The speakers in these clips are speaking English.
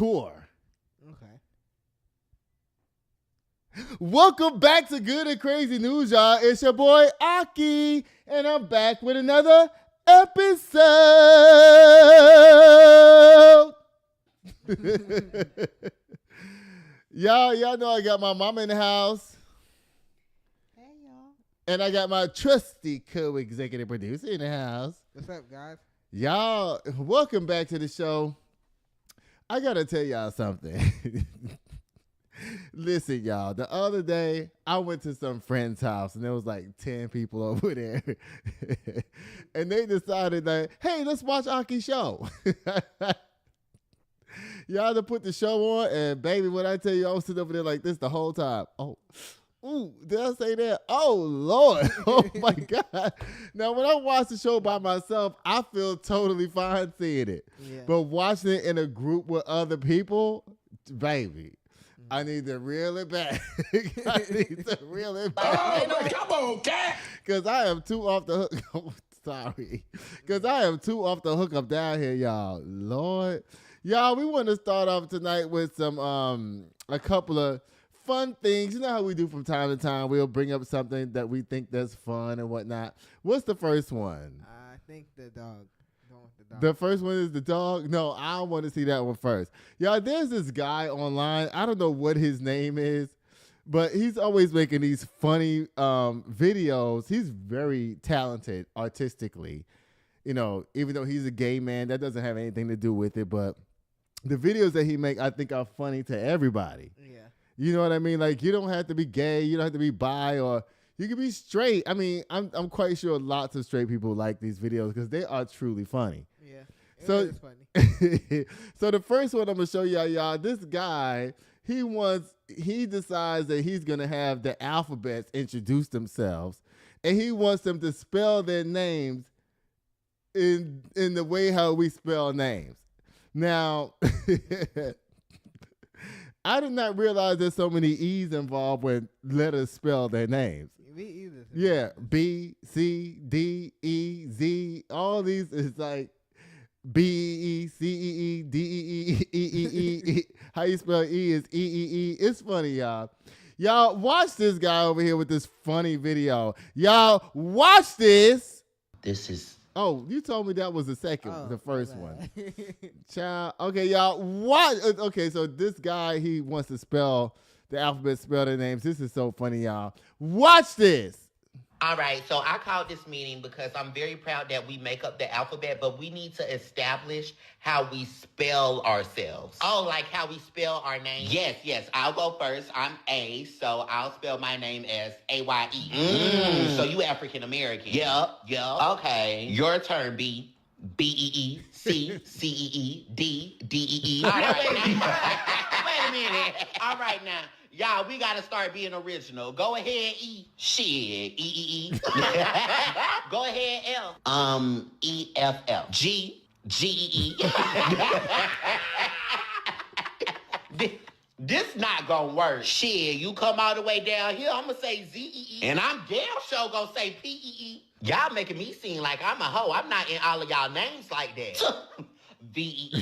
tour. Okay. Welcome back to Good and Crazy News, y'all. It's your boy Aki, and I'm back with another episode. y'all know I got my mama in the house. Hey, y'all. And I got my trusty co-executive producer in the house. What's up, guys? Y'all, welcome back to the show. I got to tell y'all something. Listen, y'all, the other day, I went to some friend's house, and there was like 10 people over there. And they decided that, hey, let's watch Aki's show. Y'all to put the show on, and baby, when I tell you, I was sitting over there like this the whole time. Oh, ooh, did I say that? Oh, Lord. Oh, my God. Now, when I watch the show by myself, I feel totally fine seeing it. Yeah. But watching it in a group with other people, baby, I need to reel it back. I need to reel it back. Oh, come on, cat. Because I am too off the hook. Oh, sorry. Because I am too off the hook up down here, y'all. Lord. Y'all, we want to start off tonight with some a couple of fun things. You know how we do from time to time. We'll bring up something that we think that's fun and whatnot. What's the first one? I think the dog. Going with the dog. The first one is the dog? No, I want to see that one first. Y'all, there's this guy online. I don't know what his name is, but he's always making these funny videos. He's very talented artistically. You know, even though he's a gay man, that doesn't have anything to do with it. But the videos that he make, I think, are funny to everybody. Yeah. You know what I mean? Like, you don't have to be gay. You don't have to be bi, or you can be straight. I mean, I'm quite sure lots of straight people like these videos because they are truly funny. Yeah. So It's funny. so the first one I'm gonna show y'all, this guy, he decides that he's gonna have the alphabets introduce themselves, and he wants them to spell their names in the way how we spell names. Now, I did not realize there's so many E's involved when letters spell their names. Me either. Yeah, B, C, D, E, Z. All these is like B, E, C, E, E, D, E, E, E, E, E. How you spell E is E, E, E. It's funny, y'all. Y'all, watch this guy over here with this funny video. Y'all, watch this. This is. Oh, you told me that was the second, Oh, the first my one. bad. Child. Okay, y'all, watch. Okay, so this guy, he wants to spell the alphabet, spell their names. This is so funny, y'all. Watch this. All right, so I called this meeting because I'm very proud that we make up the alphabet, but we need to establish how we spell ourselves. Oh, like how we spell our name? Yes, I'll go first. I'm A, so I'll spell my name as A-Y-E. So you African American. Yup. Okay. Your turn, B. B-E-E, C, C-E-E, D, D-E-E. All right, wait a minute. All right, now. Y'all, we got to start being original. Go ahead, E. Shit, E-E-E. Go ahead, F. E-F-F. G, G-E-E. This not gonna work. Shit, you come all the way down here, I'm gonna say Z-E-E. And I'm damn sure gonna say P-E-E. Y'all making me seem like I'm a hoe. I'm not in all of y'all names like that. V-E-E.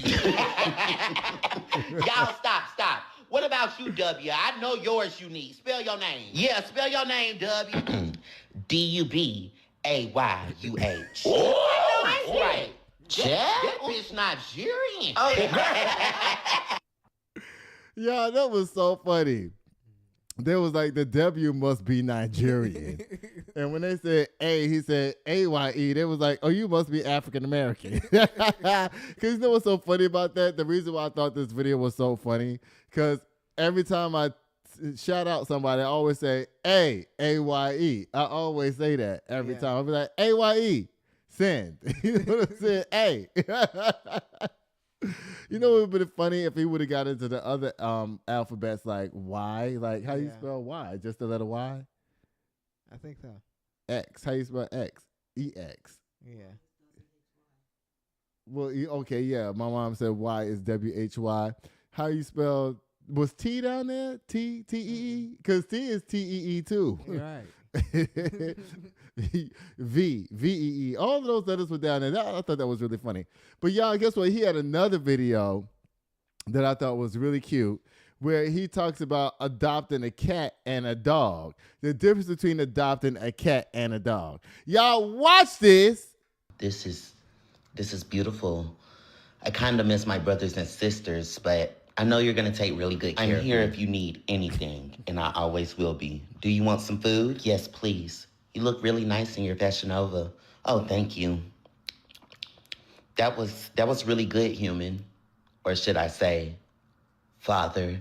Y'all stop. What about you, W? I know yours unique. Spell your name. Yeah, spell your name, W. D-U-B-A-Y-U-H. Oh, that's right. That bitch Nigerian. Yeah, that was so funny. They was like, the W must be Nigerian. And when they said A, he said A-Y-E. They was like, oh, you must be African American. Because you know what's so funny about that? The reason why I thought this video was so funny, because every time I shout out somebody, I always say A-Y-E. I always say that every time. I'll be like, A-Y-E, send. You know what I'm saying? A. You know, it would have been funny if he would have got into the other alphabets like Y. Like, how you spell Y? Just the letter Y? I think so. X. How you spell X? E-X. Yeah. Well, okay, yeah. My mom said Y is W-H-Y. How you spell? Was T down there? T-E-E? Because T is T-E-E too. You're right. V-E-E. All of those letters were down there. I thought that was really funny. But y'all, guess what? He had another video that I thought was really cute, where he talks about adopting a cat and a dog. The difference between adopting a cat and a dog. Y'all watch this. This is beautiful. I kind of miss my brothers and sisters, but I know you're going to take really good care of me. I'm here if you need anything, and I always will be. Do you want some food? Yes, please. You look really nice in your Fashion Nova. Oh, thank you. That was really good, human. Or should I say, father.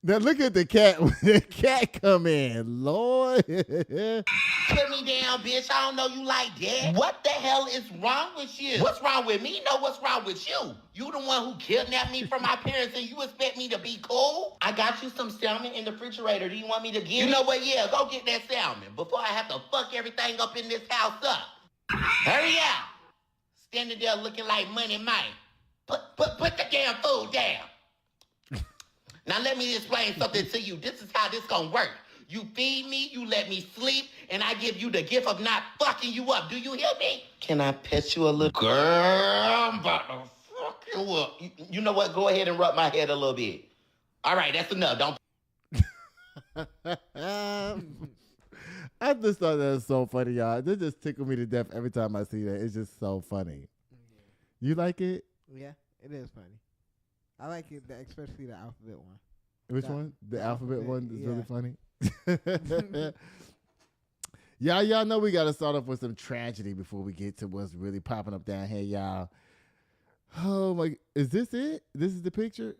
Now look at the cat when the cat come in. Lord. Put me down, bitch. I don't know you like that. What the hell is wrong with you? What's wrong with me? No, what's wrong with you? You the one who kidnapped me from my parents and you expect me to be cool? I got you some salmon in the refrigerator. Do you want me to get it? You know what? Yeah, go get that salmon before I have to fuck everything up in this house up. Hurry up. Standing there looking like Money Mike. Put the damn food down. Now let me explain something to you. This is how this gonna work. You feed me, you let me sleep, and I give you the gift of not fucking you up. Do you hear me? Can I pet you a little? Girl, I'm about to fuck you up. You know what? Go ahead and rub my head a little bit. All right, that's enough. Don't. I just thought that was so funny, y'all. This just tickled me to death every time I see that. It's just so funny. You like it? Yeah, it is funny. I like it, especially the alphabet one. Which one? The alphabet one is yeah. really funny. Y'all know we got to start off with some tragedy before we get to what's really popping up down here, y'all. Oh my, is this it? This is the picture?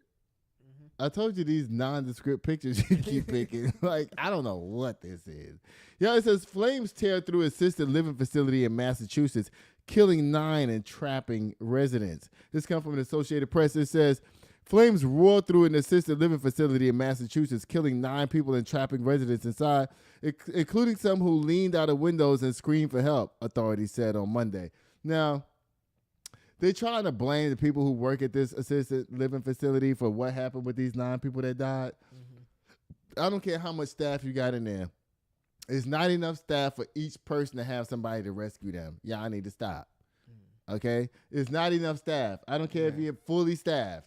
Mm-hmm. I told you these nondescript pictures you keep picking. Like, I don't know what this is. It says flames tear through assisted living facility in Massachusetts, killing 9 and trapping residents. This comes from the Associated Press. It says flames roared through an assisted living facility in Massachusetts, killing 9 people and trapping residents inside, including some who leaned out of windows and screamed for help, authorities said on Monday. Now, they're trying to blame the people who work at this assisted living facility for what happened with these 9 people that died. Mm-hmm. I don't care how much staff you got in there. It's not enough staff for each person to have somebody to rescue them. Y'all need to stop. Okay? It's not enough staff. I don't care if you're fully staffed.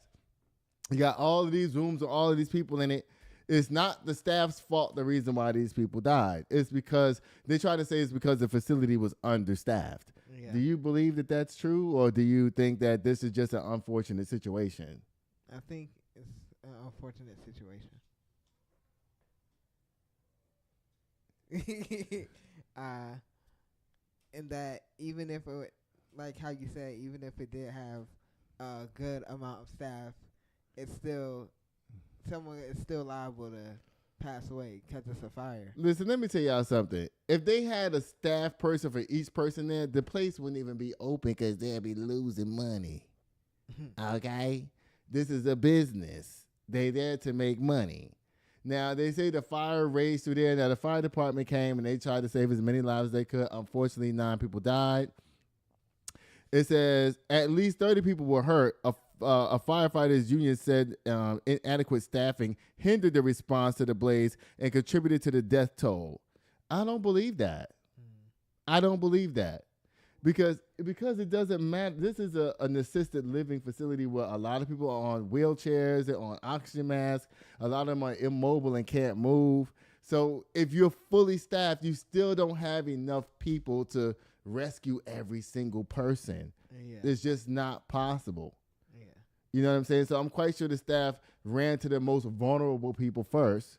You got all of these rooms with all of these people in it. It's not the staff's fault the reason why these people died. It's because they try to say it's because the facility was understaffed. Yeah. Do you believe that that's true, or do you think that this is just an unfortunate situation? I think it's an unfortunate situation. And that even if it, like how you said, even if it did have a good amount of staff, it's still someone is still liable to pass away because it's a fire. Listen, let me tell y'all something. If they had a staff person for each person there, the place wouldn't even be open because they'd be losing money. Okay? This is a business. They there to make money. Now, they say the fire raged through there. Now, the fire department came and they tried to save as many lives as they could. Unfortunately, 9 people died. It says at least 30 people were hurt. A firefighters union said inadequate staffing hindered the response to the blaze and contributed to the death toll. I don't believe that. I don't believe that. Because it doesn't matter. This is an assisted living facility where a lot of people are on wheelchairs, they're on oxygen masks, a lot of them are immobile and can't move. So if you're fully staffed, you still don't have enough people to rescue every single person. Yeah. It's just not possible. Yeah. You know what I'm saying? So I'm quite sure the staff ran to the most vulnerable people first.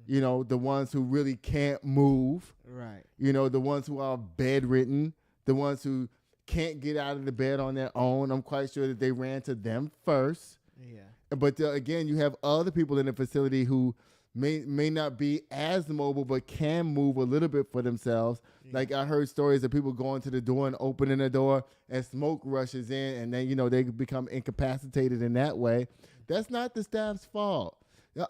You know, the ones who really can't move. Right. You know, the ones who are bedridden. The ones who can't get out of the bed on their own, I'm quite sure that they ran to them first. Yeah. But again, you have other people in the facility who may not be as mobile but can move a little bit for themselves. Yeah. Like I heard stories of people going to the door and opening the door and smoke rushes in and then, you know, they become incapacitated in that way. That's not the staff's fault.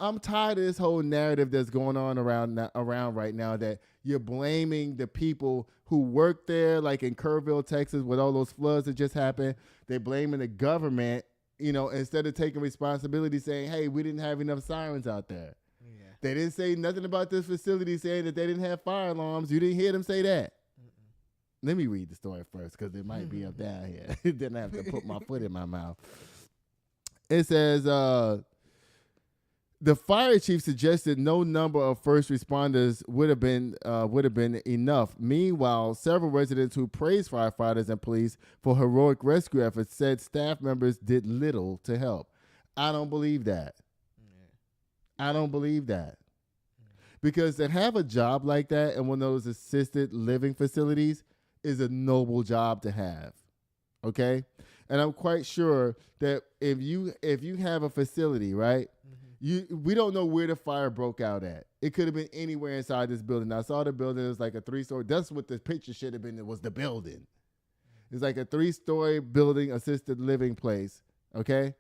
I'm tired of this whole narrative that's going on around right now that you're blaming the people who work there, like in Kerrville, Texas, with all those floods that just happened. They're blaming the government, you know, instead of taking responsibility, saying, hey, we didn't have enough sirens out there. Yeah. They didn't say nothing about this facility saying that they didn't have fire alarms. You didn't hear them say that. Let me read the story first because it might be up down here. Then I have to put my foot in my mouth. It says the fire chief suggested no number of first responders would have been enough. Meanwhile, several residents who praised firefighters and police for heroic rescue efforts said staff members did little to help. I don't believe that. I don't believe that. Because to have a job like that in one of those assisted living facilities is a noble job to have. Okay? And I'm quite sure that if you have a facility, right? We don't know where the fire broke out at. It could have been anywhere inside this building. I saw the building. It was like a 3-story. That's what the picture should have been. It was the building. It's like a 3-story building, assisted living place. Okay?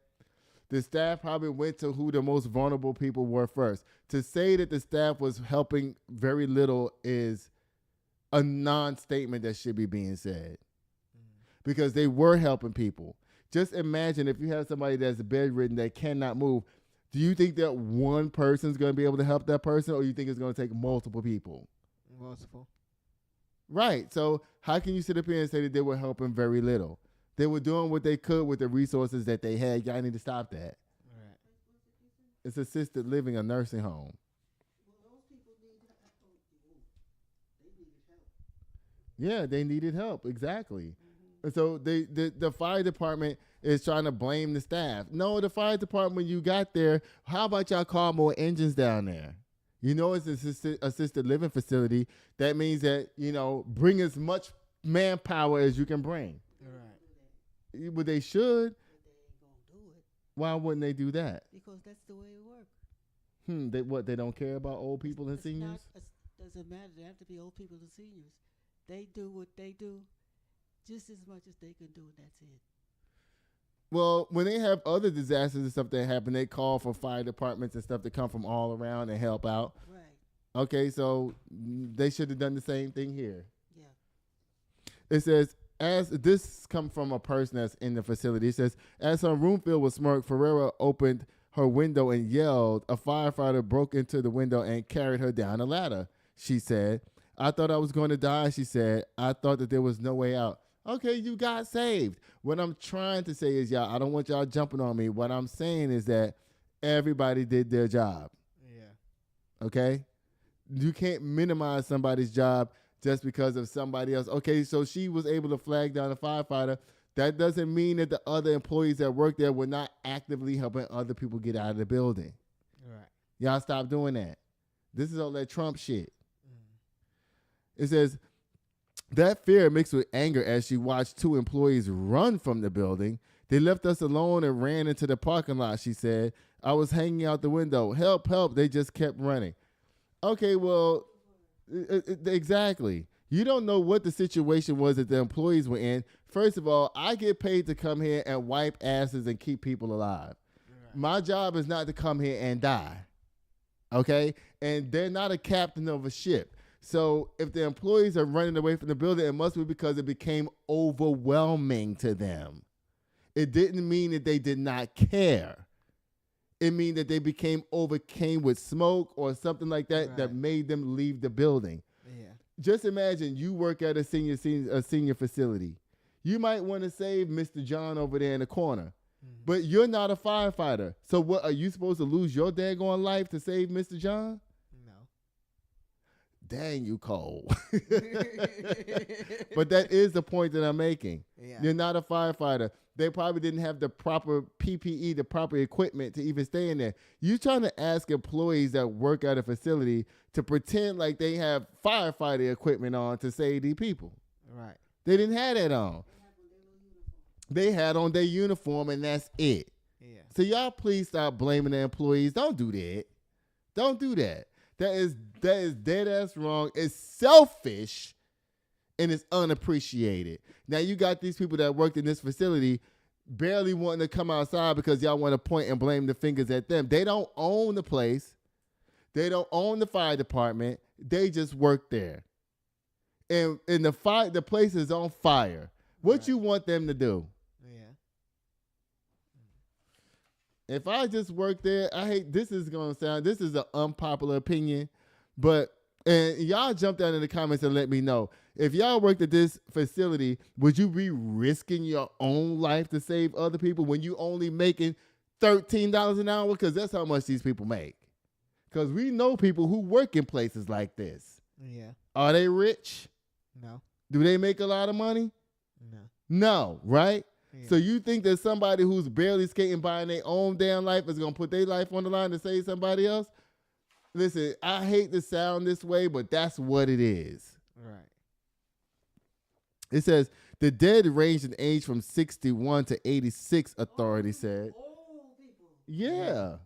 The staff probably went to who the most vulnerable people were first. To say that the staff was helping very little is a non-statement that should be being said. Because they were helping people. Just imagine if you have somebody that's bedridden that cannot move. Do you think that one person's going to be able to help that person, or you think it's going to take multiple people? Multiple. Right. So how can you sit up here and say that they were helping very little? They were doing what they could with the resources that they had. Y'all need to stop that. Right. It's assisted living, a nursing home. Yeah, they needed help. Exactly. And so the fire department is trying to blame the staff. No, the fire department, when you got there, how about y'all call more engines down there? You know, it's an assisted living facility. That means that, bring as much manpower as you can bring. Right. But they should. But they ain't gonna do it. Why wouldn't they do that? Because that's the way it works. They don't care about old people and seniors? Doesn't matter. They have to be old people and seniors. They do what they do just as much as they can do, and that's it. Well, when they have other disasters and stuff that happen, they call for fire departments and stuff to come from all around and help out. Right. Okay, so they should have done the same thing here. Yeah. It says, as this come from a person that's in the facility, it says, as her room filled with smoke, Ferreira opened her window and yelled. A firefighter broke into the window and carried her down a ladder, she said. I thought I was going to die, she said. I thought that there was no way out. Okay, you got saved. What I'm trying to say is, y'all, I don't want y'all jumping on me. What I'm saying is that everybody did their job. Yeah. Okay? You can't minimize somebody's job just because of somebody else. Okay, so she was able to flag down a firefighter. That doesn't mean that the other employees that work there were not actively helping other people get out of the building. Right. Y'all stop doing that. This is all that Trump shit. It says, that fear mixed with anger as she watched 2 employees run from the building. They left us alone and ran into the parking lot, she said. I was hanging out the window. Help, help. They just kept running. Okay, well, exactly. You don't know what the situation was that the employees were in. First of all, I get paid to come here and wipe asses and keep people alive. Right. My job is not to come here and die. Okay? And they're not a captain of a ship. So if the employees are running away from the building, it must be because it became overwhelming to them. It didn't mean that they did not care. It means that they overcame with smoke or something like that, right, that made them leave the building. Yeah. Just imagine you work at a senior facility. You might want to save Mr. John over there in the corner, but you're not a firefighter. So what, are you supposed to lose your daggone life to save Mr. John? Dang, you cold. But that is the point that I'm making. Yeah. You're not a firefighter. They probably didn't have the proper PPE, the proper equipment to even stay in there. You're trying to ask employees that work at a facility to pretend like they have firefighter equipment on to save these people. Right. They didn't have that on. They had on their uniform, and that's it. Yeah. So y'all please stop blaming the employees. Don't do that. Don't do that. That is dead ass wrong. It's selfish, and it's unappreciated. Now you got these people that worked in this facility barely wanting to come outside because y'all want to point and blame the fingers at them. They don't own the place. They don't own the fire department. They just work there. And the place is on fire. What right. you want them to do? If I just work there, this is an unpopular opinion, and y'all jump down in the comments and let me know. If y'all worked at this facility, would you be risking your own life to save other people when you only making $13 an hour? Because that's how much these people make. Because we know people who work in places like this. Yeah. Are they rich? No. Do they make a lot of money? No. No, right? Yeah. So you think that somebody who's barely skating by in their own damn life is going to put their life on the line to save somebody else? Listen, I hate to sound this way, but that's what it is. Right. It says the dead ranged in age from 61 to 86, authorities said. Old people. Yeah.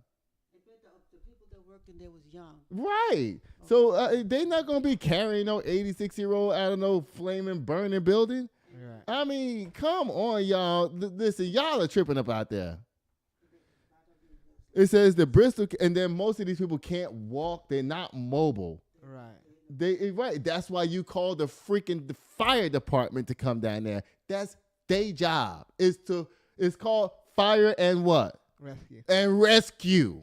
The people that worked in there was young. Right. So they're not going to be carrying no 86-year-old out of no flaming, burning building. Right. I mean, come on, y'all. Listen, y'all are tripping up out there. It says the Bristol, and then most of these people can't walk. They're not mobile. Right. Right. That's why you call the fire department to come down there. That's their job. It's called fire and what? Rescue. And rescue.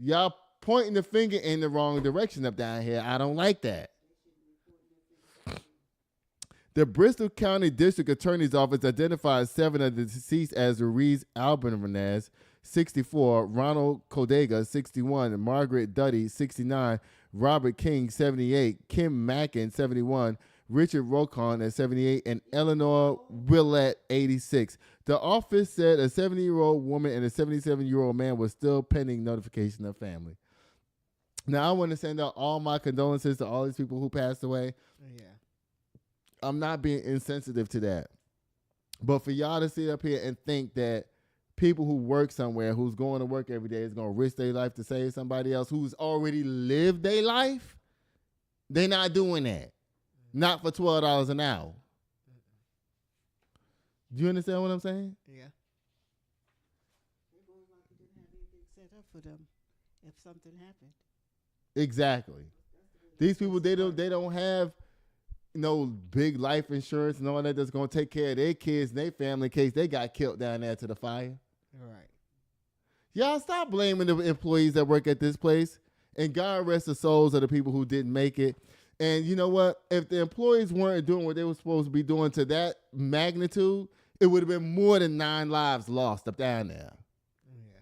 Y'all pointing the finger in the wrong direction up down here. I don't like that. The Bristol County District Attorney's Office identified 7 of the deceased as Ruiz Albanez, 64, Ronald Codega, 61, Margaret Duddy, 69, Robert King, 78, Kim Mackin, 71, Richard Rocon at 78, and Eleanor Willett, 86. The office said a 70-year-old woman and a 77-year-old man was still pending notification of family. Now, I want to send out all my condolences to all these people who passed away. Yeah. I'm not being insensitive to that. But for y'all to sit up here and think that people who work somewhere, who's going to work every day, is going to risk their life to save somebody else who's already lived their life, they're not doing that. Not for $12 an hour. Do you understand what I'm saying? Yeah. It was like you didn't have anything set up for them if something happened. Exactly. These people, they don't have big life insurance and all that that's going to take care of their kids and their family in case they got killed down there to the fire. Right. Y'all stop blaming the employees that work at this place. And God rest the souls of the people who didn't make it. And you know what? If the employees weren't doing what they were supposed to be doing to that magnitude, it would have been more than 9 lives lost up down there. Yeah.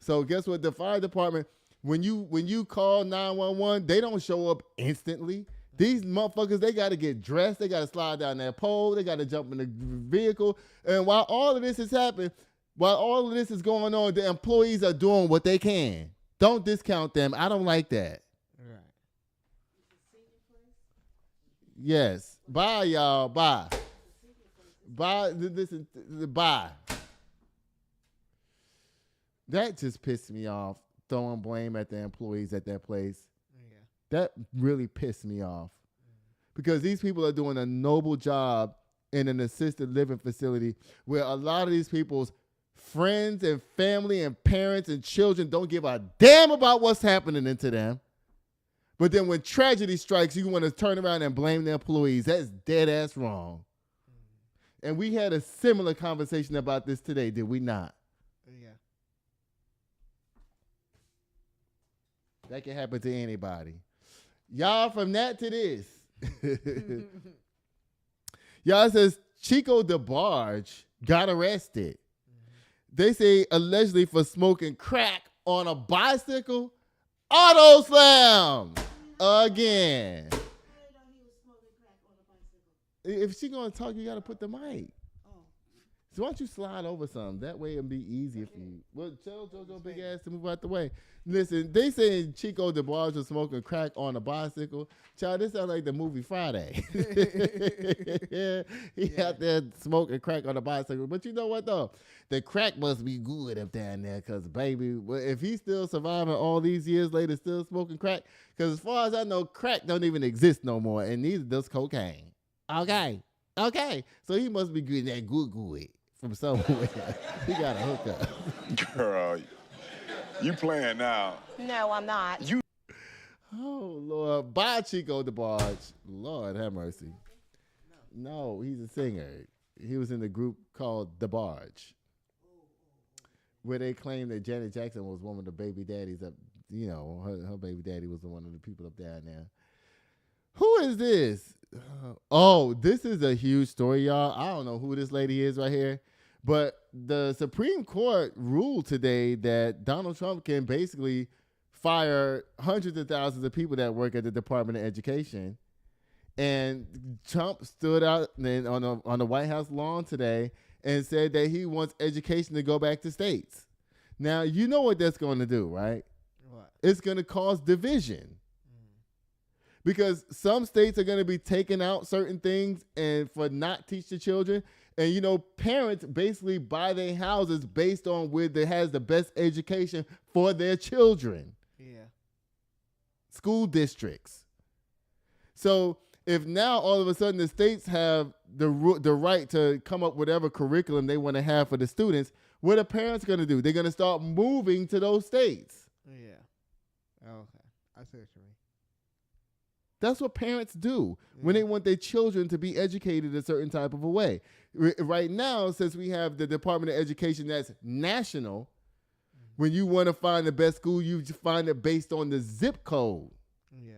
So guess what? The fire department, when you call 911, they don't show up instantly. These motherfuckers, they got to get dressed. They got to slide down that pole. They got to jump in the vehicle. And while all of this is happening, while all of this is going on, the employees are doing what they can. Don't discount them. I don't like that. Right. Yes. Bye, y'all. Bye. Bye. Listen. Bye. That just pissed me off, throwing blame at the employees at that place. That really pissed me off because these people are doing a noble job in an assisted living facility where a lot of these people's friends and family and parents and children don't give a damn about what's happening to them. But then when tragedy strikes, you want to turn around and blame the employees. That's dead ass wrong. And we had a similar conversation about this today, did we not? Yeah. That can happen to anybody. Y'all, from that to this. Y'all, says Chico DeBarge got arrested. They say allegedly for smoking crack on a bicycle. Auto slam again. If she gonna talk, you gotta put the mic. So why don't you slide over some? That way it'll be easier for you. Well, tell JoJo big ass to move out the way. Listen, they saying Chico DeBarge was smoking crack on a bicycle. Child, this sounds like the movie Friday. He out there smoking crack on a bicycle. But you know what, though? The crack must be good up down there because, baby, if he's still surviving all these years later, still smoking crack, because as far as I know, crack don't even exist no more, and neither does cocaine. Okay. So he must be getting that good from somewhere. He got a hookup. Girl, you playing now. No, I'm not. Oh, Lord. Bye, Chico DeBarge. Lord have mercy. No, he's a singer. He was in the group called DeBarge, where they claim that Janet Jackson was one of the baby daddies up, her baby daddy was one of the people up down there. Who is this? This is a huge story, y'all. I don't know who this lady is right here, But the Supreme Court ruled today that Donald Trump can basically fire hundreds of thousands of people that work at the Department of Education. And Trump stood out on the White House lawn today and said that he wants education to go back to states. Now, you know what that's going to do, right? What? It's going to cause division. Because some states are going to be taking out certain things and for not teach the children. And, you know, parents basically buy their houses based on where they has the best education for their children. Yeah. School districts. So if now all of a sudden the states have the right to come up with whatever curriculum they want to have for the students, what are parents going to do? They're going to start moving to those states. Yeah. Okay. I see what you mean. That's what parents do when they want their children to be educated a certain type of a way. Right now, since we have the Department of Education that's national, when you want to find the best school, you find it based on the zip code. Yeah.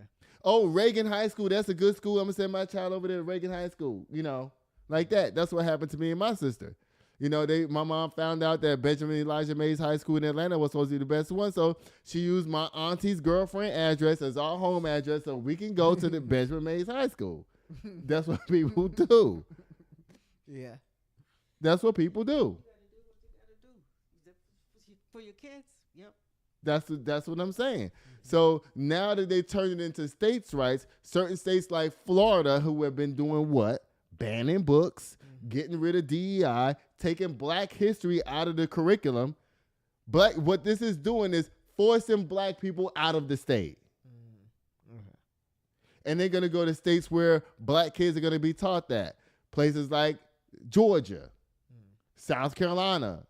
Oh, Reagan High School, that's a good school. I'm going to send my child over there to Reagan High School, you know, like that. That's what happened to me and my sister. You know, my mom found out that Benjamin Elijah Mays High School in Atlanta was supposed to be the best one, so she used my auntie's girlfriend address as our home address so we can go to the Benjamin Mays High School. That's what people do. Yeah. That's what people do. You gotta do what you gotta do. For your kids. Yep. That's what I'm saying. So now that they turned it into states' rights, certain states like Florida, who have been doing what? Banning books, getting rid of DEI, taking black history out of the curriculum. But what this is doing is forcing black people out of the state. And they're going to go to states where black kids are going to be taught that. Places like Georgia, South Carolina,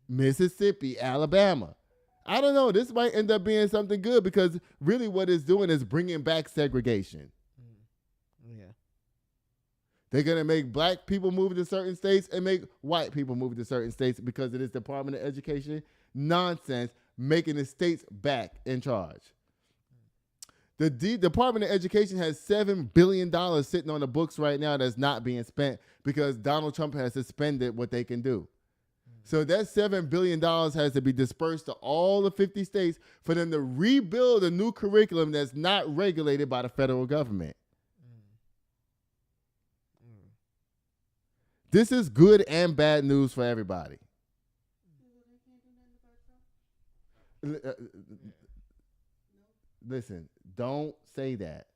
Mississippi, Alabama. I don't know. This might end up being something good because really what it's doing is bringing back segregation. Yeah. They're going to make black people move to certain states and make white people move to certain states because of this Department of Education nonsense, making the states back in charge. The Department of Education has $7 billion sitting on the books right now that's not being spent because Donald Trump has suspended what they can do. So that $7 billion has to be dispersed to all the 50 states for them to rebuild a new curriculum that's not regulated by the federal government. This is good and bad news for everybody. Listen, don't say that.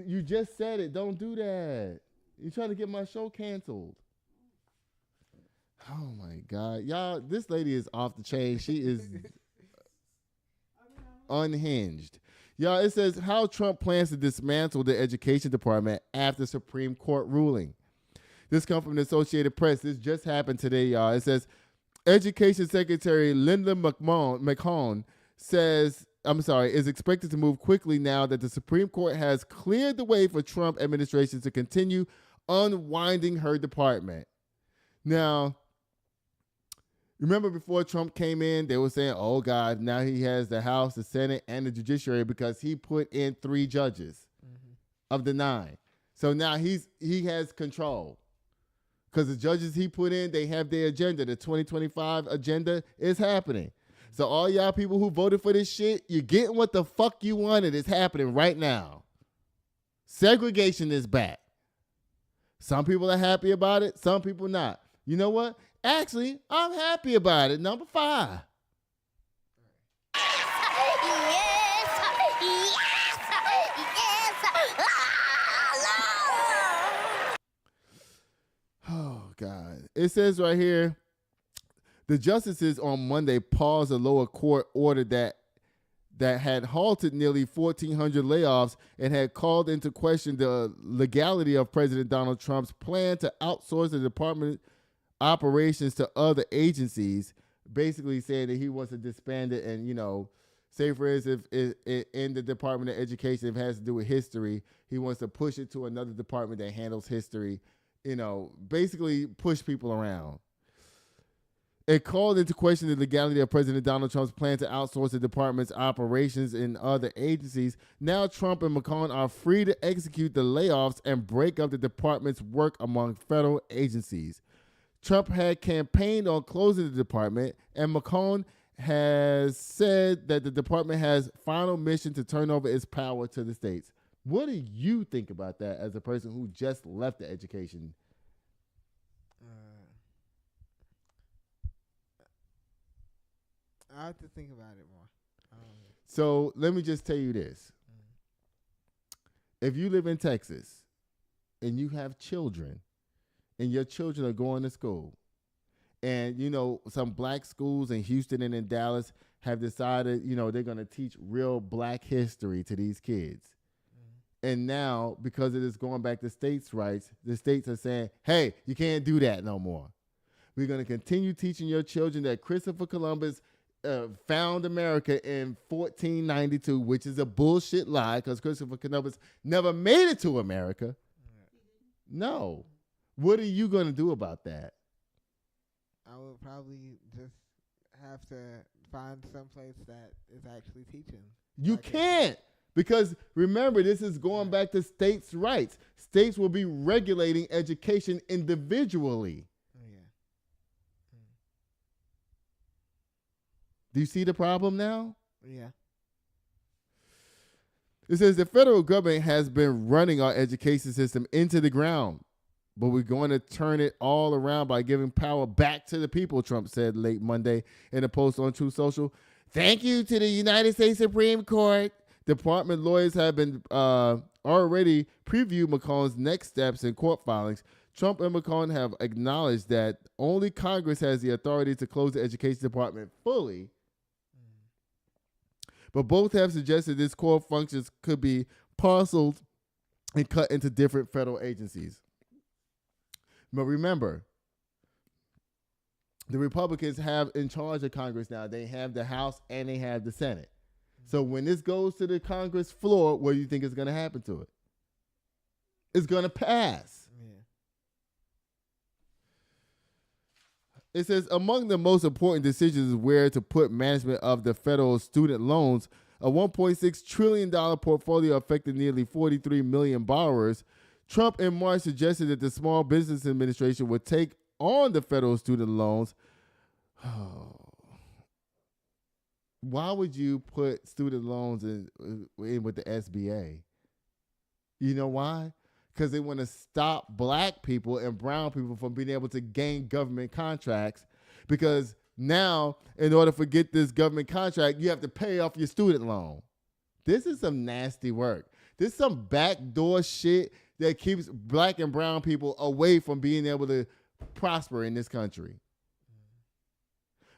You just said it. Don't do that. You're trying to get my show canceled. Oh, my God. Y'all, this lady is off the chain. She is unhinged. Y'all, it says how Trump plans to dismantle the education department after Supreme Court ruling. This comes from the Associated Press. This just happened today, y'all. It says Education Secretary Linda McMahon is expected to move quickly now that the Supreme Court has cleared the way for Trump administration to continue unwinding her department. Now, remember before Trump came in, they were saying, oh, God, now he has the House, the Senate, and the judiciary because he put in 3 judges of the 9. So now he has control because the judges he put in, they have their agenda. The 2025 agenda is happening. So all y'all people who voted for this shit, you're getting what the fuck you wanted. It's happening right now. Segregation is back. Some people are happy about it. Some people not. You know what? Actually, I'm happy about it. Number 5. Oh, God. It says right here, the justices on Monday paused a lower court order that had halted nearly 1,400 layoffs and had called into question the legality of President Donald Trump's plan to outsource the department operations to other agencies, basically saying that he wants to disband it and, you know, say for instance, if in the Department of Education, if it has to do with history, he wants to push it to another department that handles history, you know, basically push people around. It called into question the legality of President Donald Trump's plan to outsource the department's operations in other agencies. Now Trump and Macron are free to execute the layoffs and break up the department's work among federal agencies. Trump had campaigned on closing the department, and Macron has said that the department has final mission to turn over its power to the states. What do you think about that as a person who just left the education? I have to think about it more. So let me just tell you this. If you live in Texas and you have children and your children are going to school, and, you know, some black schools in Houston and in Dallas have decided, you know, they're going to teach real black history to these kids. And now, because it is going back to states' rights, the states are saying, hey, you can't do that no more. We're going to continue teaching your children that Christopher Columbus found America in 1492, which is a bullshit lie because Christopher Columbus never made it to America. No. What are you going to do about that? I would probably just have to find someplace that is actually teaching. You can't, because remember, this is going back to states' rights. States will be regulating education individually. Do you see the problem now? Yeah. It says the federal government has been running our education system into the ground, but we're going to turn it all around by giving power back to the people, Trump said late Monday in a post on Truth Social. Thank you to the United States Supreme Court. Department lawyers have been already previewed Macron's next steps in court filings. Trump and Macron have acknowledged that only Congress has the authority to close the education department fully. But both have suggested its core functions could be parceled and cut into different federal agencies. But remember, the Republicans have in charge of Congress now. They have the House and they have the Senate. So when this goes to the Congress floor, what do you think is going to happen to it? It's going to pass. Yeah. It says, among the most important decisions is where to put management of the federal student loans. A $1.6 trillion portfolio affected nearly 43 million borrowers. Trump in March suggested that the Small Business Administration would take on the federal student loans. Why would you put student loans in with the SBA? You know why? Because they want to stop black people and brown people from being able to gain government contracts. Because now, in order to get this government contract, you have to pay off your student loan. This is some nasty work. This is some backdoor shit that keeps black and brown people away from being able to prosper in this country.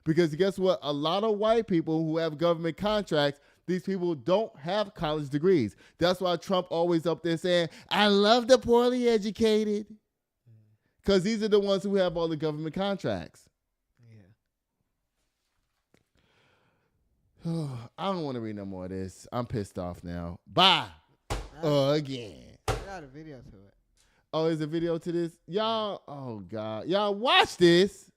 Because guess what? A lot of white people who have government contracts, these people don't have college degrees. That's why Trump always up there saying, I love the poorly educated. Because these are the ones who have all the government contracts. Yeah. I don't want to read no more of this. I'm pissed off now. Bye. Again. I got a video to it. Oh, is a video to this? Y'all, oh God. Y'all watch this.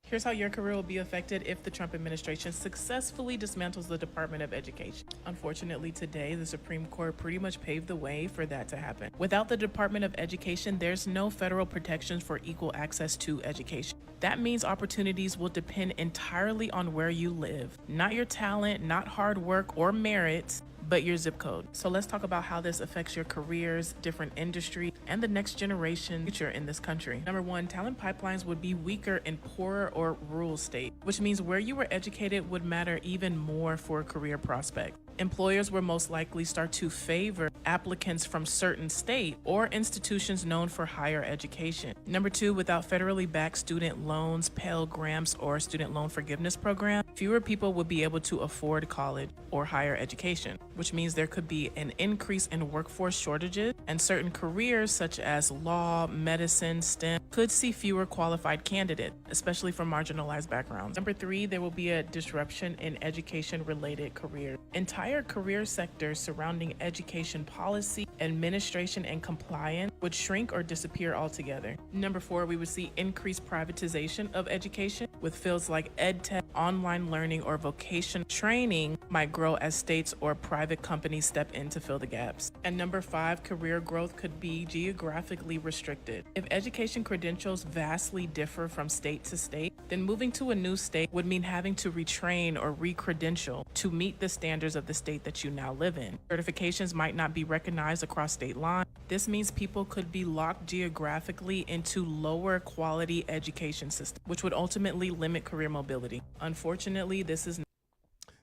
Here's how your career will be affected if the Trump administration successfully dismantles the Department of Education. Unfortunately, today, the Supreme Court pretty much paved the way for that to happen. Without the Department of Education, there's no federal protections for equal access to education. That means opportunities will depend entirely on where you live, not your talent, not hard work or merit, but your zip code. So let's talk about how this affects your careers, different industries, and the next generation future in this country. Number one, talent pipelines would be weaker in poorer or rural states, which means where you were educated would matter even more for career prospects. Employers will most likely start to favor applicants from certain states or institutions known for higher education. Number two, without federally backed student loans, Pell Grants, or student loan forgiveness program, fewer people would be able to afford college or higher education, which means there could be an increase in workforce shortages, and certain careers such as law, medicine, STEM could see fewer qualified candidates, especially from marginalized backgrounds. Number 3, there will be a disruption in education-related careers. Entire career sectors surrounding education policy, administration, and compliance would shrink or disappear altogether. Number 4, we would see increased privatization of education, with fields like EdTech, online learning, or vocation training might grow as states or private companies step in to fill the gaps. And number 5, career growth could be geographically restricted. If education credentials vastly differ from state to state, then moving to a new state would mean having to retrain or re-credential to meet the standards of the state that you now live in. Certifications might not be recognized across state lines. This means people could be locked geographically into lower quality education systems, which would ultimately limit career mobility. Unfortunately, this is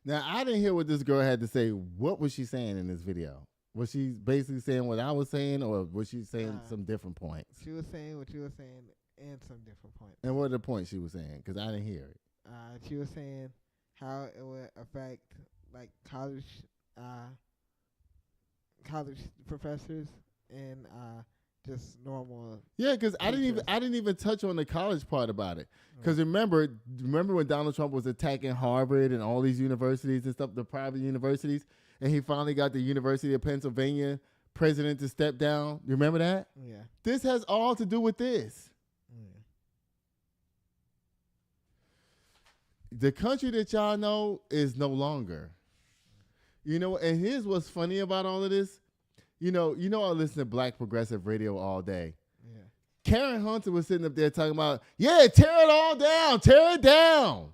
Now, I didn't hear what this girl had to say. What was she saying in this video? Was she basically saying what I was saying, or was she saying some different points? She was saying what you were saying and some different points. And what are the points she was saying? Because I didn't hear it. She was saying how it would affect like college professors and just normal. Yeah, because I didn't even touch on the college part about it. Because remember when Donald Trump was attacking Harvard and all these universities and stuff, the private universities, and he finally got the University of Pennsylvania president to step down. You remember that? Yeah. This has all to do with this. The country that y'all know is no longer. You know, and here's what's funny about all of this. You know, I listen to Black Progressive Radio all day. Yeah. Karen Hunter was sitting up there talking about, yeah, tear it all down, tear it down.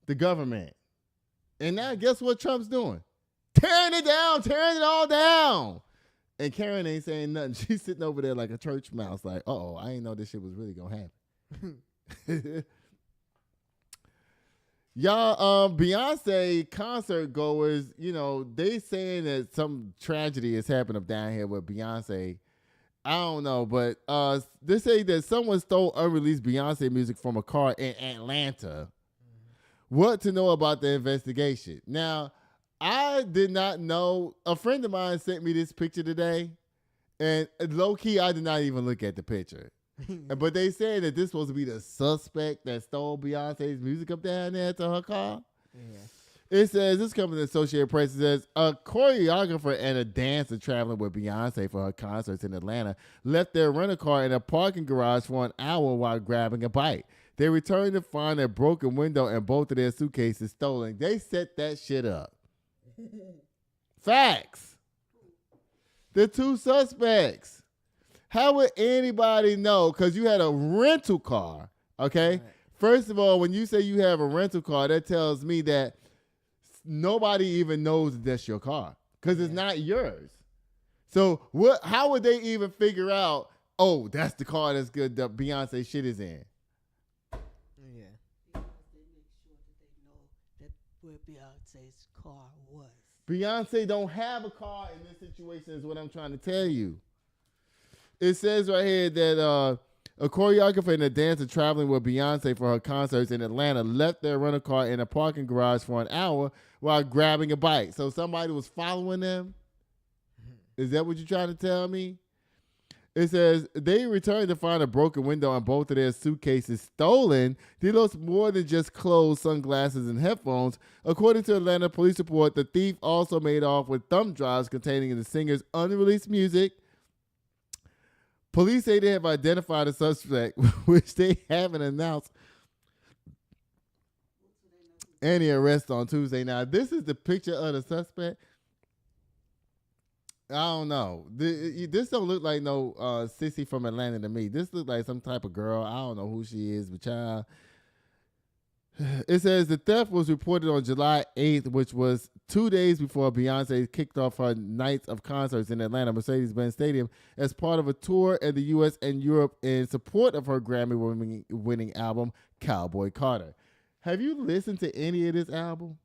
The government. And now guess what Trump's doing? Tearing it down, tearing it all down. And Karen ain't saying nothing. She's sitting over there like a church mouse, like, uh-oh, I didn't know this shit was really going to happen. Y'all, Beyonce concert goers, you know, they saying that some tragedy has happened up down here with Beyonce. I don't know, but they say that someone stole unreleased Beyonce music from a car in Atlanta. What to know about the investigation? Now, I did not know. A friend of mine sent me this picture today, and low-key, I did not even look at the picture. But they said that this was supposed to be the suspect that stole Beyonce's music up down there to her car. Yeah. It says, this comes in the Associated Press, it says, a choreographer and a dancer traveling with Beyonce for her concerts in Atlanta left their rental car in a parking garage for an hour while grabbing a bite. They returned to find a broken window and both of their suitcases stolen. They set that shit up. Facts. The two suspects. How would anybody know? Because you had a rental car, okay? Right. First of all, when you say you have a rental car, that tells me that nobody even knows that that's your car because it's not yours. So how would they even figure out, oh, that's the car that's good that Beyonce shit is in? Yeah. Because they make sure that they know that where Beyonce's car was. Beyonce don't have a car in this situation is what I'm trying to tell you. It says right here that a choreographer and a dancer traveling with Beyonce for her concerts in Atlanta left their rental car in a parking garage for an hour while grabbing a bite. So somebody was following them? Is that what you're trying to tell me? It says they returned to find a broken window and both of their suitcases stolen. They lost more than just clothes, sunglasses, and headphones. According to Atlanta police report, the thief also made off with thumb drives containing the singer's unreleased music. Police say they have identified a suspect, which they haven't announced any arrest on Tuesday. Now, this is the picture of the suspect. I don't know. This don't look like no sissy from Atlanta to me. This looks like some type of girl. I don't know who she is, but child. It says the theft was reported on July 8th, which was 2 days before Beyonce kicked off her nights of concerts in Atlanta Mercedes-Benz Stadium as part of a tour in the U.S. and Europe in support of her Grammy-winning album, Cowboy Carter. Have you listened to any of this album?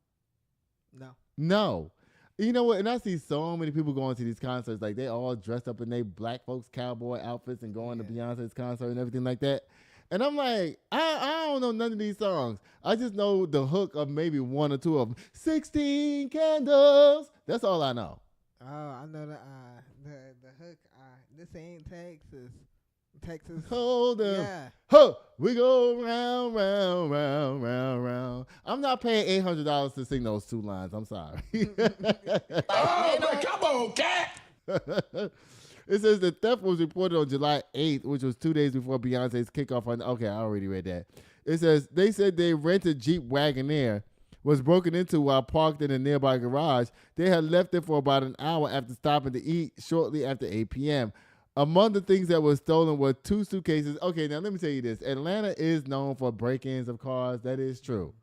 No. You know what? And I see so many people going to these concerts, like they all dressed up in their black folks cowboy outfits and going to Beyonce's concert and everything like that. And I'm like, I don't know none of these songs. I just know the hook of maybe one or two of them. 16 candles. That's all I know. Oh, I know the hook. This ain't Texas. Texas. Hold up. Yeah. Huh. We go round, round, round, round, round. I'm not paying $800 to sing those two lines. I'm sorry. Oh, but come on, cat. It says the theft was reported on July 8th, which was 2 days before Beyonce's kickoff. Okay, I already read that. It says they said they rented Jeep Wagoneer was broken into while parked in a nearby garage. They had left it for about an hour after stopping to eat shortly after 8 p.m. Among the things that were stolen were 2 suitcases. Okay, now let me tell you this. Atlanta is known for break-ins of cars. That is true.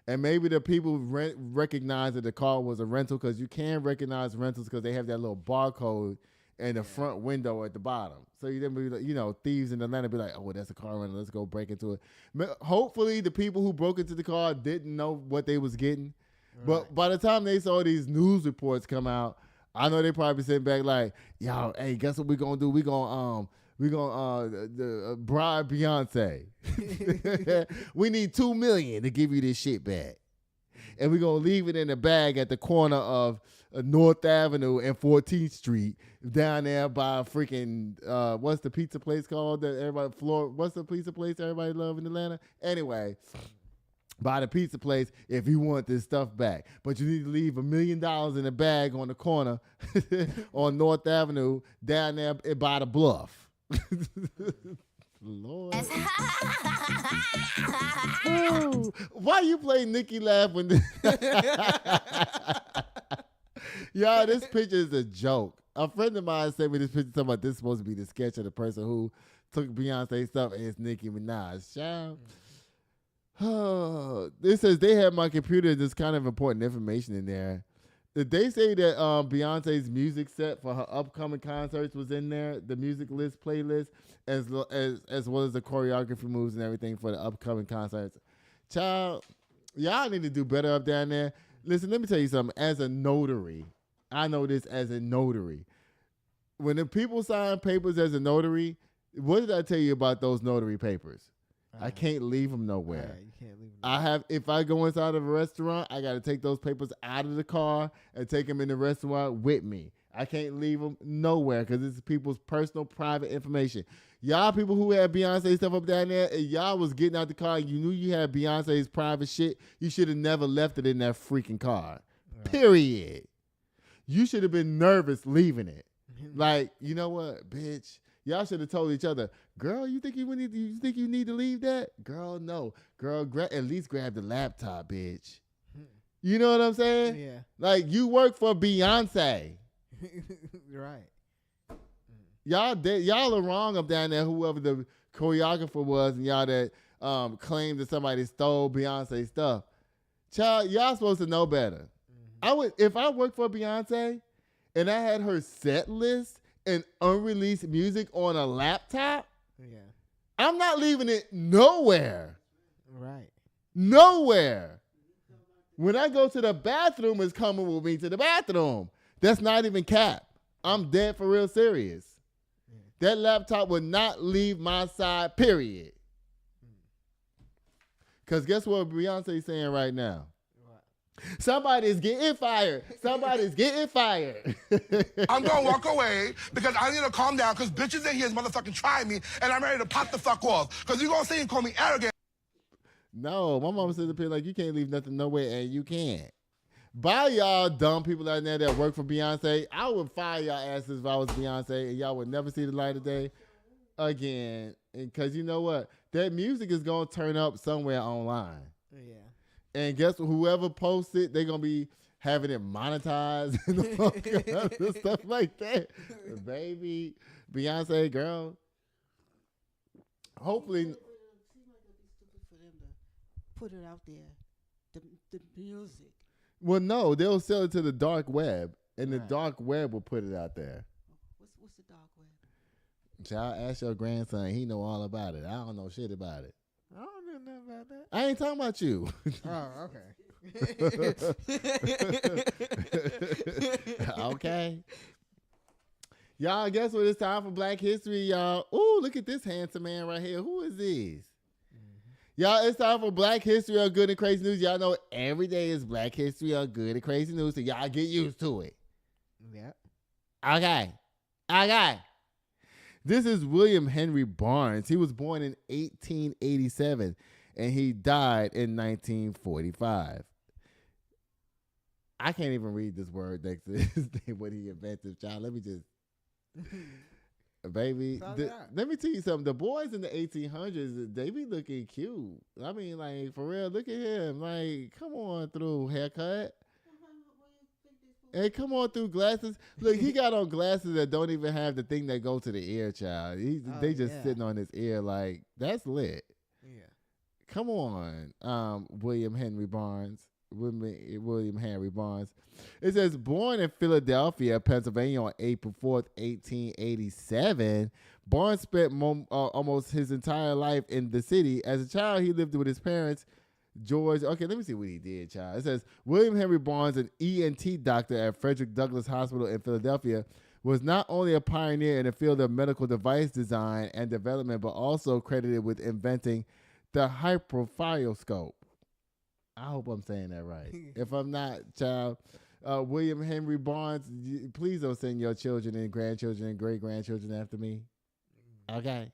And maybe the people recognize that the car was a rental because you can recognize rentals because they have that little barcode in the front window at the bottom. So you then be like, thieves in Atlanta be like, oh, well, that's a car rental. Let's go break into it. Hopefully the people who broke into the car didn't know what they was getting. Right. But by the time they saw these news reports come out, I know they probably sitting back like, yo, hey, guess what we gonna do? We gonna bribe Beyonce. We need $2 million to give you this shit back, and we're gonna leave it in a bag at the corner of North Avenue and 14th Street down there by freaking what's the pizza place called that everybody what's the pizza place everybody love in Atlanta? Anyway, by the pizza place if you want this stuff back, but you need to leave $1 million in a bag on the corner on North Avenue down there by the Bluff. Lord. Ooh, why you play Nikki laugh when y'all, this picture is a joke. A friend of mine sent me this picture talking about this is supposed to be the sketch of the person who took Beyonce stuff and it's Nicki Minaj. Child. It says they have my computer. There's kind of important information in there. Did they say that Beyonce's music set for her upcoming concerts was in there, the music list playlist, as well as the choreography moves and everything for the upcoming concerts? Child, y'all need to do better up down there. Listen, let me tell you something. As a notary, I know this as a notary. When the people sign papers as a notary, what did I tell you about those notary papers? I can't leave them nowhere. You can't leave them if I go inside of a restaurant, I got to take those papers out of the car and take them in the restaurant with me. I can't leave them nowhere because it's people's personal, private information. Y'all people who had Beyonce stuff up down there, and y'all was getting out the car and you knew you had Beyonce's private shit, you should have never left it in that freaking car. Right. Period. You should have been nervous leaving it. Like, you know what, bitch? Y'all should have told each other, girl, you think you need to leave that? Girl, no. Girl, at least grab the laptop, bitch. You know what I'm saying? Yeah. Like, you work for Beyonce. Right. Y'all are wrong up down there, whoever the choreographer was, and y'all that claimed that somebody stole Beyonce stuff. Child, y'all supposed to know better. If I worked for Beyonce and I had her set list and unreleased music on a laptop, I'm not leaving it nowhere. Right. Nowhere. When I go to the bathroom, it's coming with me to the bathroom. That's not even cap. I'm dead for real serious. That laptop would not leave my side, period. Because guess what Beyonce's saying right now? Somebody's getting fired. Somebody's getting fired. I'm gonna walk away because I need to calm down because bitches in here is motherfucking trying me and I'm ready to pop the fuck off. Because you're gonna say and call me arrogant. No, my mama says up here like you can't leave nothing nowhere, and you can't. By y'all dumb people out there that work for Beyonce, I would fire y'all asses if I was Beyonce, and y'all would never see the light of day again. Because you know what? That music is gonna turn up somewhere online. Yeah. And guess what? Whoever posts it, they're going to be having it monetized and stuff like that. Baby, Beyonce, girl. Hopefully. It seems like it'd be stupid for them to put it out there, the music. Well, no, they'll sell it to the dark web, and the dark web will put it out there. What's the dark web? Child, ask your grandson. He know all about it. I don't know shit about it. I don't know nothing about that. I ain't talking about you. Oh, okay. Okay. Y'all, guess what? It's time for Black History, y'all. Ooh, look at this handsome man right here. Who is this? Y'all, it's time for Black History on Good and Crazy News. Y'all know every day is Black History on Good and Crazy News, so y'all get used to it. Yep. Okay. This is William Henry Barnes. He was born in 1887, and he died in 1945. I can't even read this word next to his name, what he invented, child. Let me just... Baby, let me tell you something. The boys in the 1800s, they be looking cute. I mean, like, for real, look at him. Like, come on through, haircut. Hey, come on through, glasses. Look, he got on glasses that don't even have the thing that go to the ear, child. They just sitting on his ear like, that's lit. Yeah. Come on, William Henry Barnes. William Henry Barnes. It says, born in Philadelphia, Pennsylvania on April 4th, 1887, Barnes spent almost his entire life in the city. As a child, he lived with his parents, George. Okay, let me see what he did, child. It says, William Henry Barnes, an ENT doctor at Frederick Douglass Hospital in Philadelphia, was not only a pioneer in the field of medical device design and development, but also credited with inventing the hyperthyoscope. I hope I'm saying that right. If I'm not, child, William Henry Barnes, please don't send your children and grandchildren and great-grandchildren after me. Okay?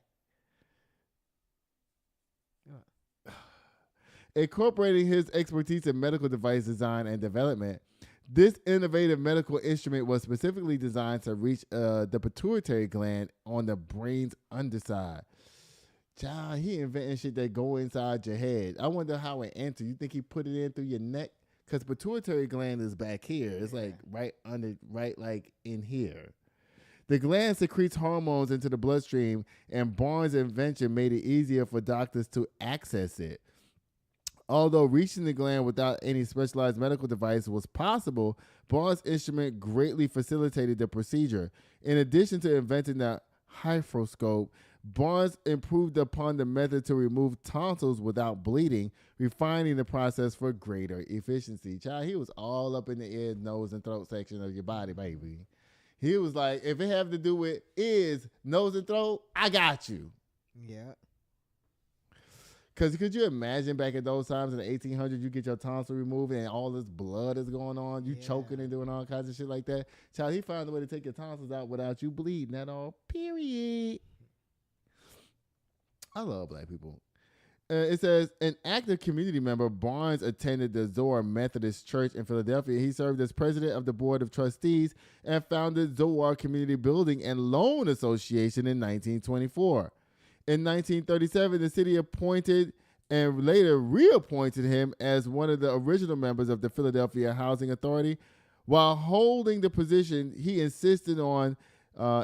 Incorporating his expertise in medical device design and development, this innovative medical instrument was specifically designed to reach the pituitary gland on the brain's underside. Child, he inventing shit that go inside your head. I wonder how it enters. You think he put it in through your neck? Because pituitary gland is back here. It's like right like in here. The gland secretes hormones into the bloodstream, and Barnes' invention made it easier for doctors to access it. Although reaching the gland without any specialized medical device was possible, Barnes' instrument greatly facilitated the procedure. In addition to inventing the hyperthyoscope, Barnes improved upon the method to remove tonsils without bleeding, refining the process for greater efficiency. Child, he was all up in the ear, nose, and throat section of your body, baby. He was like, if it have to do with ears, nose, and throat, I got you. Yeah. Because could you imagine back in those times in the 1800s, you get your tonsil removed and all this blood is going on, you choking and doing all kinds of shit like that. Child, he found a way to take your tonsils out without you bleeding at all, period. I love black people. It says, an active community member, Barnes attended the Zoar Methodist Church in Philadelphia. He served as president of the board of trustees and founded Zoar Community Building and Loan Association in 1924. In 1937, the city appointed and later reappointed him as one of the original members of the Philadelphia Housing Authority. While holding the position, he insisted on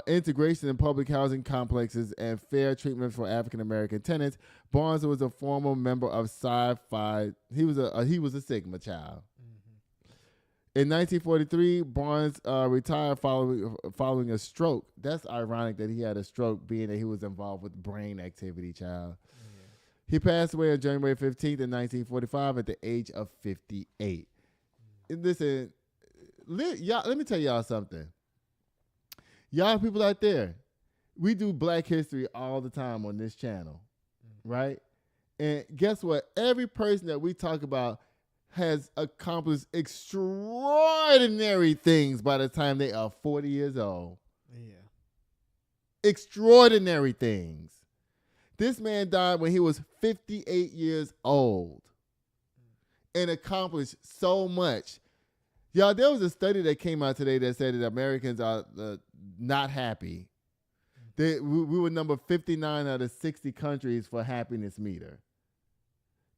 integration in public housing complexes and fair treatment for African-American tenants. Barnes was a former member of Psi Phi. He was a Sigma child. Mm-hmm. In 1943, Barnes retired following a stroke. That's ironic that he had a stroke, being that he was involved with brain activity, child. Yeah. He passed away on January 15th in 1945 at the age of 58. Listen, y'all, let me tell y'all something. Y'all people out there, we do Black History all the time on this channel, right? And guess what? Every person that we talk about has accomplished extraordinary things by the time they are 40 years old. Yeah. Extraordinary things. This man died when he was 58 years old and accomplished so much. Y'all, there was a study that came out today that said that Americans are not happy. We were number 59 out of 60 countries for happiness meter.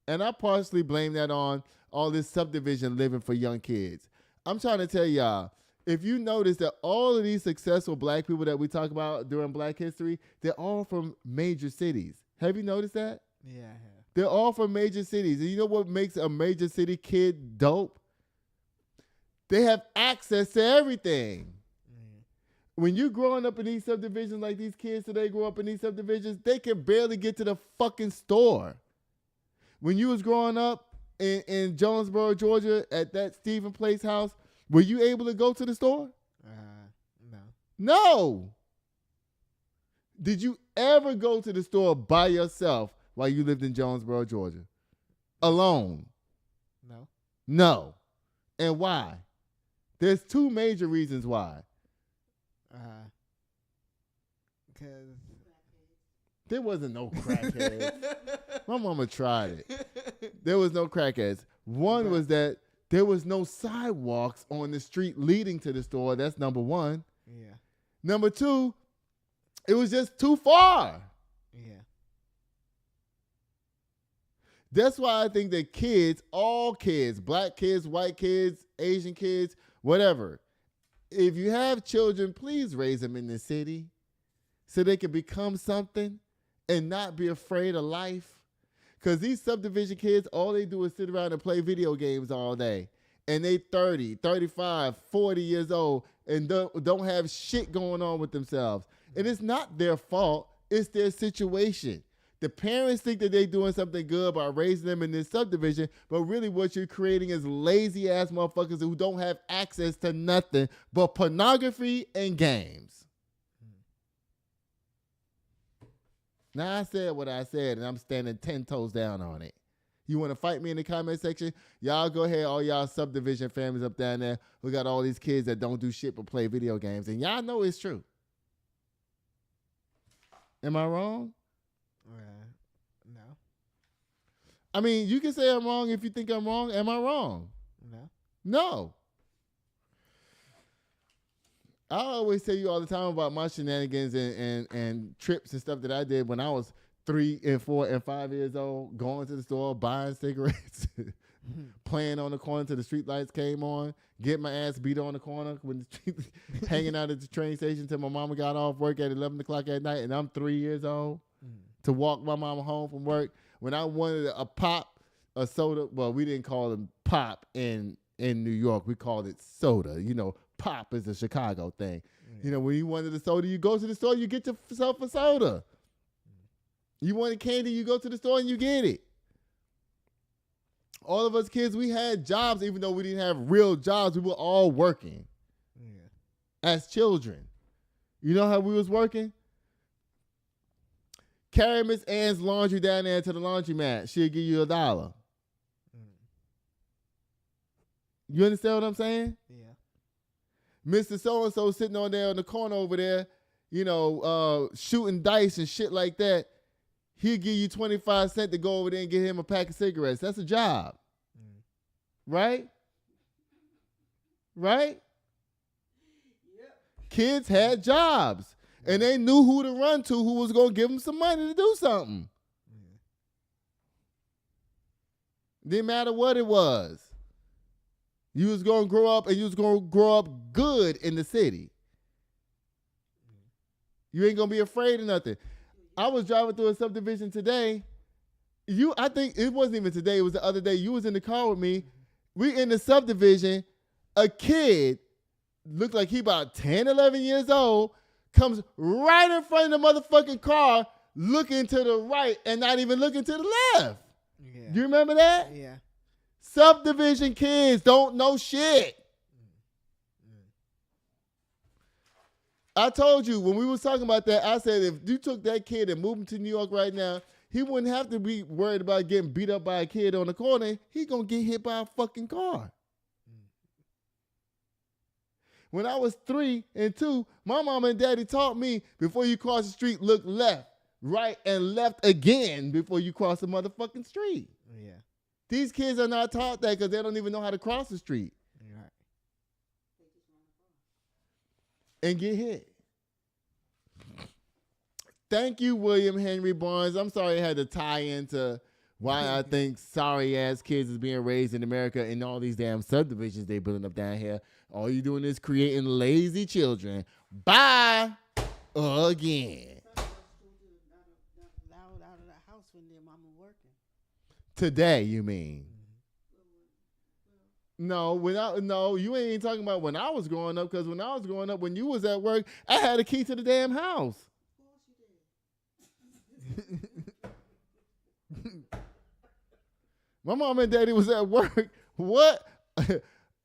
And I partially blame that on all this subdivision living for young kids. I'm trying to tell y'all, if you notice that all of these successful black people that we talk about during Black History, they're all from major cities. Have you noticed that? Yeah, I have. They're all from major cities. And you know what makes a major city kid dope? They have access to everything. When you're growing up in these subdivisions like these kids today grow up in these subdivisions, they can barely get to the fucking store. When you was growing up in Jonesboro, Georgia, at that Stephen Place house, were you able to go to the store? No. No. Did you ever go to the store by yourself while you lived in Jonesboro, Georgia? Alone? No. No. And why? There's two major reasons why. Because there wasn't no crackheads. My mama tried it. There was no crackheads. One was that there was no sidewalks on the street leading to the store. That's number one. Yeah. Number two, it was just too far. Yeah. That's why I think that kids, all kids, black kids, white kids, Asian kids, whatever, if you have children, please raise them in the city so they can become something and not be afraid of life. Because these subdivision kids, all they do is sit around and play video games all day. And they 30, 35, 40 years old and don't have shit going on with themselves. And it's not their fault. It's their situation. The parents think that they're doing something good by raising them in this subdivision, but really what you're creating is lazy-ass motherfuckers who don't have access to nothing but pornography and games. Now, I said what I said, and I'm standing 10 toes down on it. You want to fight me in the comment section? Y'all go ahead, all y'all subdivision families up down there who got all these kids that don't do shit but play video games. And y'all know it's true. Am I wrong? No. I mean, you can say I'm wrong if you think I'm wrong. Am I wrong? No. No. I always tell you all the time about my shenanigans and trips and stuff that I did when I was 3 and 4 and 5 years old, going to the store, buying cigarettes, playing on the corner till the street lights came on, getting my ass beat on the corner, when hanging out at the train station till my mama got off work at 11 o'clock at night, and I'm 3 years old, to walk my mama home from work. When I wanted a pop, a soda, well, we didn't call them pop in New York. We called it soda. You know, pop is a Chicago thing. You know, when you wanted a soda, you go to the store, you get yourself a soda. You wanted candy, you go to the store and you get it. All of us kids, we had jobs, even though we didn't have real jobs. We were all working as children. You know how we was working? Carry Miss Ann's laundry down there to the laundromat. She'll give you $1. You understand what I'm saying? Yeah. Mr. So-and-so sitting on there in the corner over there, you know, shooting dice and shit like that. He'll give you 25 cents to go over there and get him a pack of cigarettes. That's a job. Right? Right? Yep. Kids had jobs. And they knew who to run to, who was going to give them some money to do something. Didn't matter what it was. You was going to grow up, and you was going to grow up good in the city. You ain't going to be afraid of nothing. I was driving through a subdivision today. I think it wasn't even today. It was the other day. You was in the car with me. We in the subdivision. A kid, looked like he about 10, 11 years old, comes right in front of the motherfucking car, looking to the right and not even looking to the left. Yeah. You remember that? Yeah. Subdivision kids don't know shit. I told you when we was talking about that, I said if you took that kid and moved him to New York right now, he wouldn't have to be worried about getting beat up by a kid on the corner. He gonna get hit by a fucking car. When I was 3 and 2, my mom and daddy taught me before you cross the street, look left, right, and left again before you cross the motherfucking street. Yeah. These kids are not taught that because they don't even know how to cross the street. Right. And get hit. Thank you, William Henry Barnes. I'm sorry I had to tie into why I think sorry-ass kids is being raised in America in all these damn subdivisions they building up down here. All you doing is creating lazy children. Bye again. Loud out of the house when their mama working. Today, you mean? No, you ain't talking about when I was growing up, because when I was growing up, when you was at work, I had a key to the damn house. My mom and daddy was at work. What?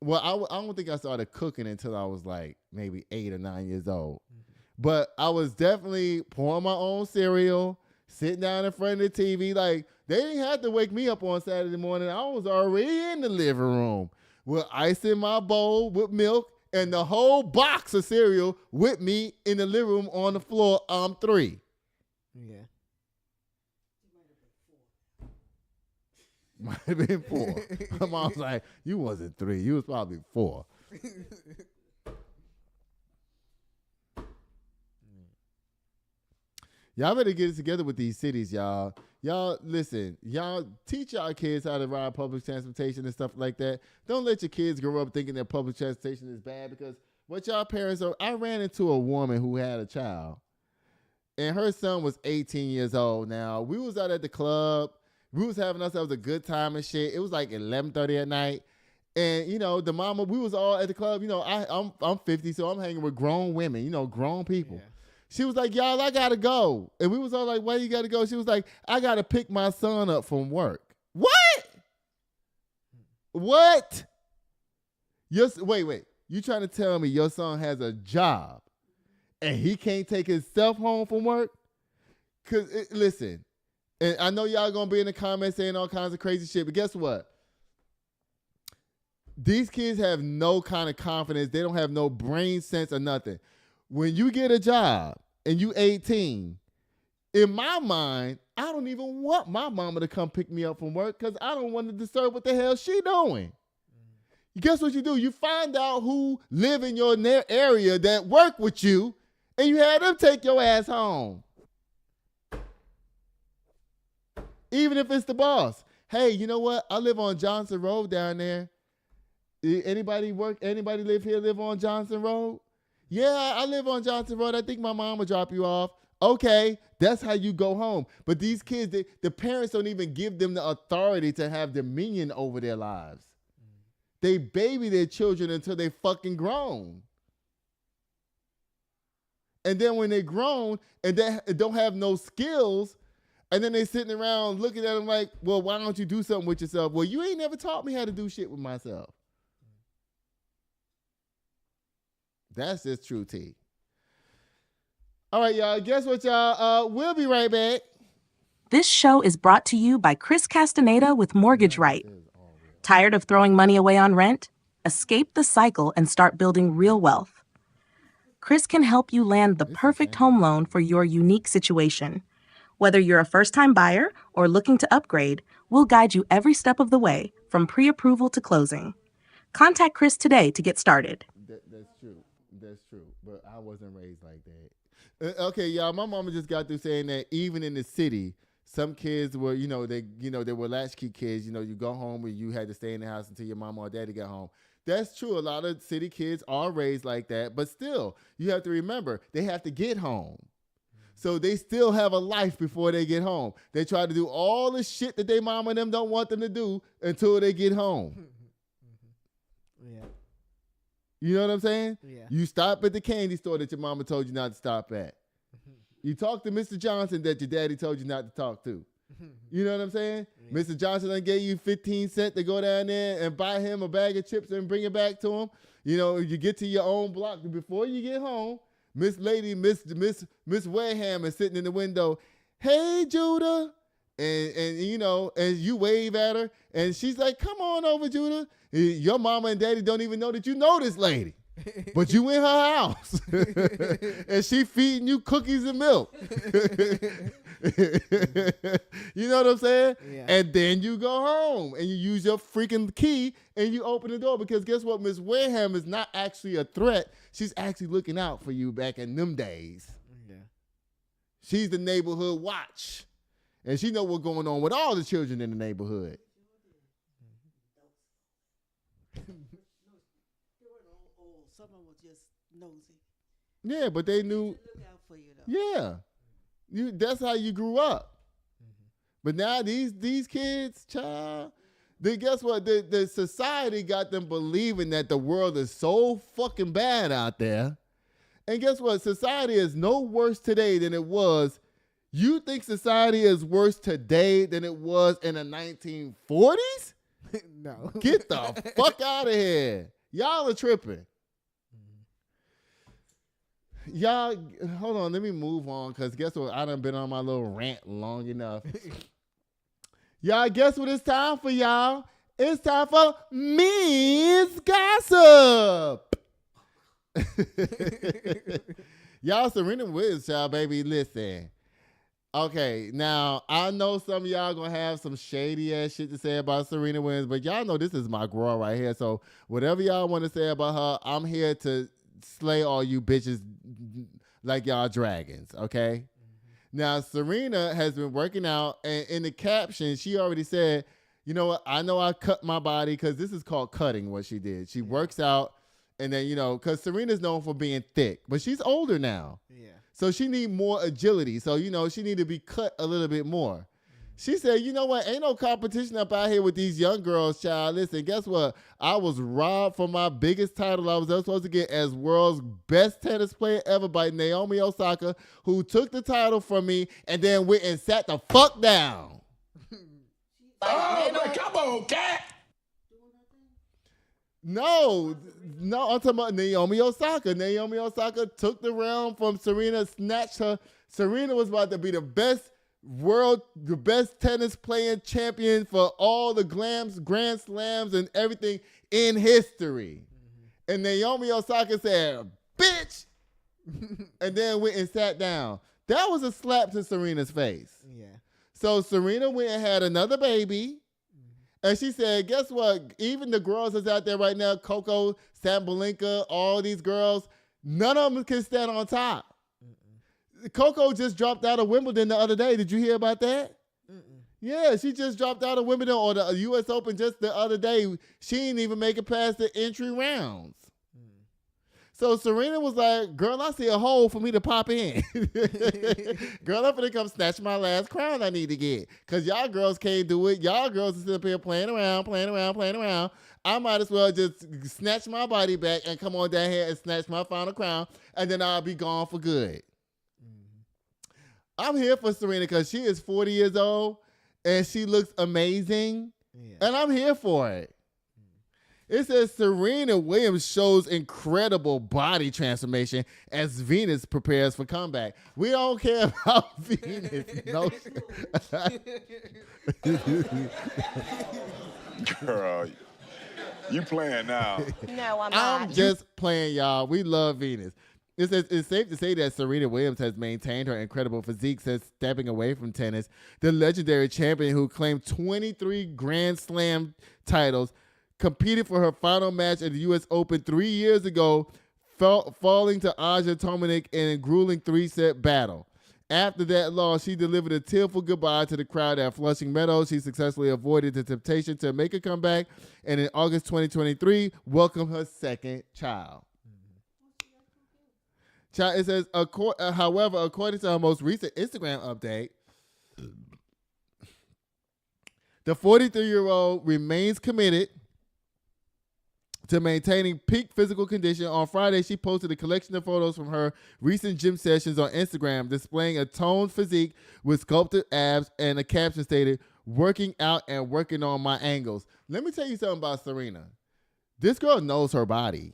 Well, I don't think I started cooking until I was like maybe 8 or 9 years old. But I was definitely pouring my own cereal, sitting down in front of the TV. Like, they didn't have to wake me up on Saturday morning. I was already in the living room with ice in my bowl with milk and the whole box of cereal with me in the living room on the floor. I'm 3. Yeah. Might have been 4. My mom was like, you wasn't 3. You was probably 4. Y'all better get it together with these cities, y'all. Y'all, listen, y'all teach y'all kids how to ride public transportation and stuff like that. Don't let your kids grow up thinking that public transportation is bad, because what y'all parents are, I ran into a woman who had a child, and her son was 18 years old. Now, we was out at the club. We was having ourselves a good time and shit. It was like 11:30 at night. And, you know, the mama, we was all at the club. You know, I'm 50, so I'm hanging with grown women, you know, grown people. Yeah. She was like, y'all, I got to go. And we was all like, why you got to go? She was like, I got to pick my son up from work. What? What? Wait. You trying to tell me your son has a job and he can't take himself home from work? Because, listen, and I know y'all going to be in the comments saying all kinds of crazy shit, but guess what? These kids have no kind of confidence. They don't have no brain sense or nothing. When you get a job and you 18, in my mind, I don't even want my mama to come pick me up from work because I don't want to disturb what the hell she doing. Guess what you do? You find out who live in your area that work with you, and you have them take your ass home. Even if it's the boss. Hey, you know what? I live on Johnson Road down there. Anybody live on Johnson Road? Yeah, I live on Johnson Road. I think my mom will drop you off. Okay, that's how you go home. But these kids, the parents don't even give them the authority to have dominion over their lives. They baby their children until they fucking grown. And then when they're grown and they don't have no skills, and then they sitting around looking at them like, well, why don't you do something with yourself? Well, you ain't never taught me how to do shit with myself. That's just true tea. All right, y'all. Guess what, y'all? We'll be right back. This show is brought to you by Chris Castaneda with Mortgage Right. Tired of throwing money away on rent? Escape the cycle and start building real wealth. Chris can help you land the perfect home loan for your unique situation. Whether you're a first-time buyer or looking to upgrade, we'll guide you every step of the way, from pre-approval to closing. Contact Chris today to get started. That's true. That's true. But I wasn't raised like that. Okay, y'all, my mama just got through saying that even in the city, some kids were, they were latchkey kids. You go home and you had to stay in the house until your mama or daddy got home. That's true. A lot of city kids are raised like that. But still, you have to remember, they have to get home. So they still have a life before they get home. They try to do all the shit that their mama and them don't want them to do until they get home. Yeah. You know what I'm saying? Yeah. You stop at the candy store that your mama told you not to stop at. You talk to Mr. Johnson that your daddy told you not to talk to. You know what I'm saying? Yeah. Mr. Johnson done gave you 15 cents to go down there and buy him a bag of chips and bring it back to him. You get to your own block before you get home. Miss Wareham is sitting in the window. Hey, Judah. And you wave at her. And she's like, come on over, Judah. Your mama and daddy don't even know that you know this lady. But you in her house. And she feeding you cookies and milk. You know what I'm saying? Yeah. And then you go home and you use your freaking key and you open the door, because guess what? Miss Wareham is not actually a threat. She's actually looking out for you back in them days. Yeah. She's the neighborhood watch. And she know what's going on with all the children in the neighborhood. Someone was just nosy. Yeah, but they knew. Look out for you, though. Yeah, that's how you grew up. Mm-hmm. But now these kids, child, guess what? The society got them believing that the world is so fucking bad out there. And guess what? Society is no worse today than it was. You think society is worse today than it was in the 1940s? No. Get the fuck out of here. Y'all are tripping. Y'all, hold on. Let me move on because guess what? I done been on my little rant long enough. Y'all, guess what it's time for, y'all? It's time for Miss Gossip. Y'all, Serena Williams, y'all, baby, listen. Okay, now, I know some of y'all gonna have some shady-ass shit to say about Serena Williams, but y'all know this is my girl right here, so whatever y'all want to say about her, I'm here to slay all you bitches like y'all dragons, okay? Now, Serena has been working out, and in the caption, she already said, you know what, I know I cut my body, because this is called cutting, what she did. She works out, and then, you know, because Serena's known for being thick, but she's older now. Yeah. So she need more agility. So, you know, she need to be cut a little bit more. She said, you know what? Ain't no competition up out here with these young girls, child. Listen, guess what? I was robbed from my biggest title I was ever supposed to get as world's best tennis player ever by Naomi Osaka, who took the title from me and then went and sat the fuck down. Oh, come on, cat. No, I'm talking about Naomi Osaka. Naomi Osaka took the realm from Serena, snatched her. Serena was about to be the best tennis playing champion for all the Grand Slams and everything in history. Mm-hmm. And Naomi Osaka said, bitch, and then went and sat down. That was a slap to Serena's face. Yeah. So Serena went and had another baby. And she said, guess what? Even the girls that's out there right now, Coco, Sabalenka, all these girls, none of them can stand on top. Coco just dropped out of Wimbledon the other day. Did you hear about that? Yeah, she just dropped out of Wimbledon or the U.S. Open just the other day. She didn't even make it past the entry rounds. So Serena was like, girl, I see a hole for me to pop in. Girl, I'm finna come snatch my last crown I need to get. Because y'all girls can't do it. Y'all girls are sitting up here playing around. I might as well just snatch my body back and come on down here and snatch my final crown, and then I'll be gone for good. I'm here for Serena because she is 40 years old, and she looks amazing, and I'm here for it. It says Serena Williams shows incredible body transformation as Venus prepares for comeback. We don't care about Venus. No. Girl, you playing now. No, I'm not. I'm just playing, y'all. We love Venus. It says it's safe to say that Serena Williams has maintained her incredible physique since stepping away from tennis. The legendary champion who claimed 23 Grand Slam titles competed for her final match at the U.S. Open 3 years ago, falling to Aja Tominic in a grueling 3-set battle. After that loss, she delivered a tearful goodbye to the crowd at Flushing Meadows. She successfully avoided the temptation to make a comeback, and in August 2023, welcomed her second child. It says, however, according to her most recent Instagram update, the 43-year-old remains committed to maintaining peak physical condition. On Friday, she posted a collection of photos from her recent gym sessions on Instagram, displaying a toned physique with sculpted abs, and a caption stated, "Working out and working on my angles." Let me tell you something about Serena. This girl knows her body.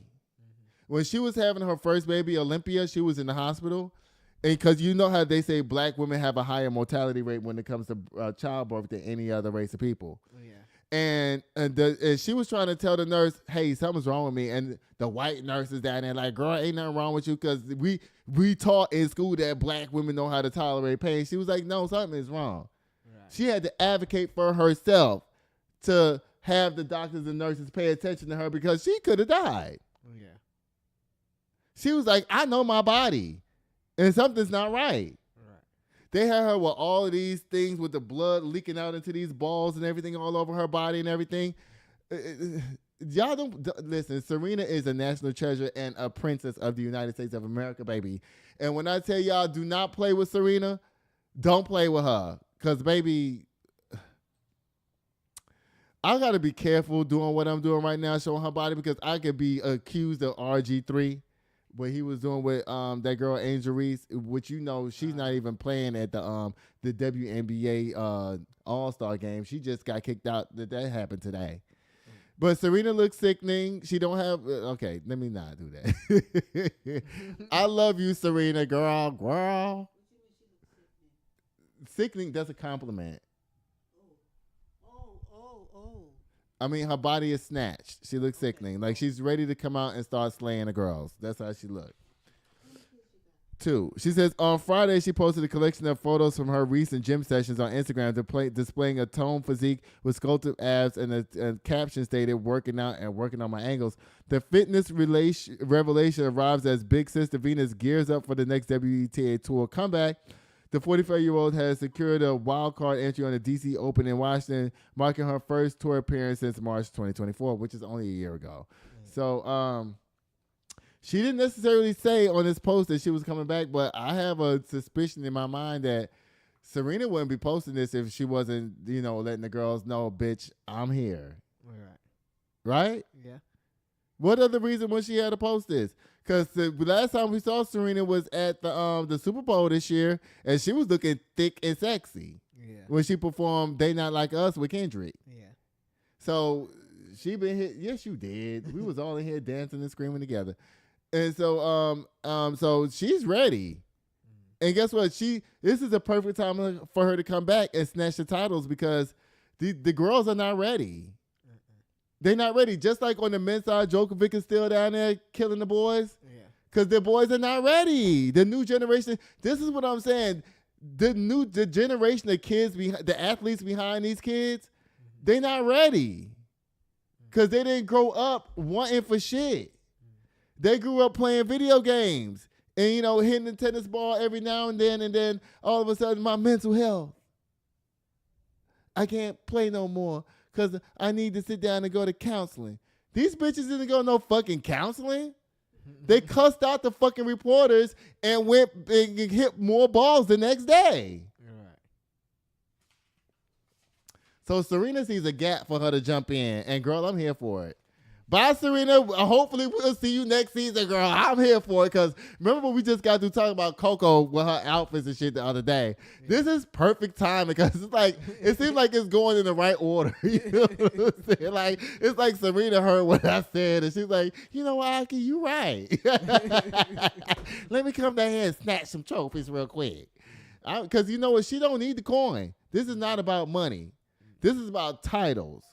When she was having her first baby, Olympia, she was in the hospital. And because you know how they say black women have a higher mortality rate when it comes to childbirth than any other race of people. Oh, yeah. And she was trying to tell the nurse, hey, something's wrong with me. And the white nurse is down there like, girl, ain't nothing wrong with you because we taught in school that black women know how to tolerate pain. She was like, no, something is wrong. Right. She had to advocate for herself to have the doctors and nurses pay attention to her because she could have died. Oh, yeah. She was like, I know my body, and something's not right. They had her with all of these things with the blood leaking out into these balls and everything all over her body and everything. Y'all don't listen. Serena is a national treasure and a princess of the United States of America, baby. And when I tell y'all do not play with Serena, don't play with her. Because, baby, I got to be careful doing what I'm doing right now, showing her body, because I could be accused of RG3. What he was doing with that girl Angel Reese, which you know she's not even playing at the WNBA All-Star game. She just got kicked out. That happened today. But Serena looks sickening. She don't have. Okay, let me not do that. I love you, Serena, girl. Sickening, that's a compliment. I mean, her body is snatched. She looks sickening. Like she's ready to come out and start slaying the girls. That's how she looks. 2. She says, on Friday, she posted a collection of photos from her recent gym sessions on Instagram displaying a toned physique with sculpted abs and a caption stated, working out and working on my angles. The fitness revelation arrives as big sister Venus gears up for the next WTA Tour comeback. The 45-year-old has secured a wild card entry on the DC Open in Washington, marking her first tour appearance since March 2024, which is only a year ago. So, she didn't necessarily say on this post that she was coming back, but I have a suspicion in my mind that Serena wouldn't be posting this if she wasn't, letting the girls know, bitch, I'm here. Right? Yeah. What other reason would she have to post this? Because the last time we saw Serena was at the Super Bowl this year, and she was looking thick and sexy. Yeah. When she performed They Not Like Us with Kendrick. Yeah. So she been hit. Yes, you did. We was all in here dancing and screaming together. And so, so she's ready. And guess what? This is a perfect time for her to come back and snatch the titles because the girls are not ready. They're not ready. Just like on the men's side, Djokovic is still down there killing the boys. Yeah. Because the boys are not ready. The new generation. This is what I'm saying. The generation of kids, the athletes behind these kids, they're not ready. Because they didn't grow up wanting for shit. They grew up playing video games and, hitting the tennis ball every now and then all of a sudden my mental health. I can't play no more because I need to sit down and go to counseling. These bitches didn't go to no fucking counseling. They cussed out the fucking reporters and went and hit more balls the next day. Right. So Serena sees a gap for her to jump in. And, girl, I'm here for it. Bye, Serena. Hopefully, we'll see you next season, girl. I'm here for it because remember when we just got through talking about Coco with her outfits and shit the other day. Yeah. This is perfect time because it seems like it's going in the right order. You know what I'm saying? Like, it's like Serena heard what I said and she's like, you know what, Aki, you right. Let me come down here and snatch some trophies real quick. Because you know what? She don't need the coin. This is not about money. This is about titles.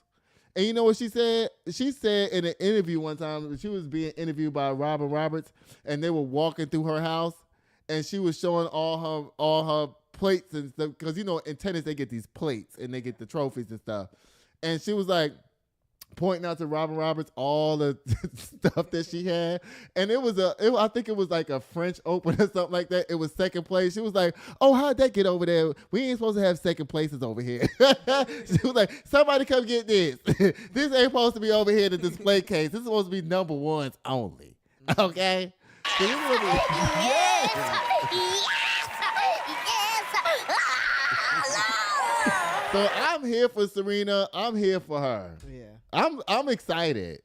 And you know what she said? She said in an interview one time, she was being interviewed by Robin Roberts, and they were walking through her house, and she was showing all her plates and stuff. Because, in tennis, they get these plates, and they get the trophies and stuff. And she was like, pointing out to Robin Roberts all the stuff that she had. And I think it was like a French Open or something like that. It was second place. She was like, oh, how'd that get over there? We ain't supposed to have second places over here. She was like, somebody come get this. This ain't supposed to be over here in the display case. This is supposed to be number ones only. Okay? So So I'm here for Serena. I'm here for her. Yeah. I'm excited.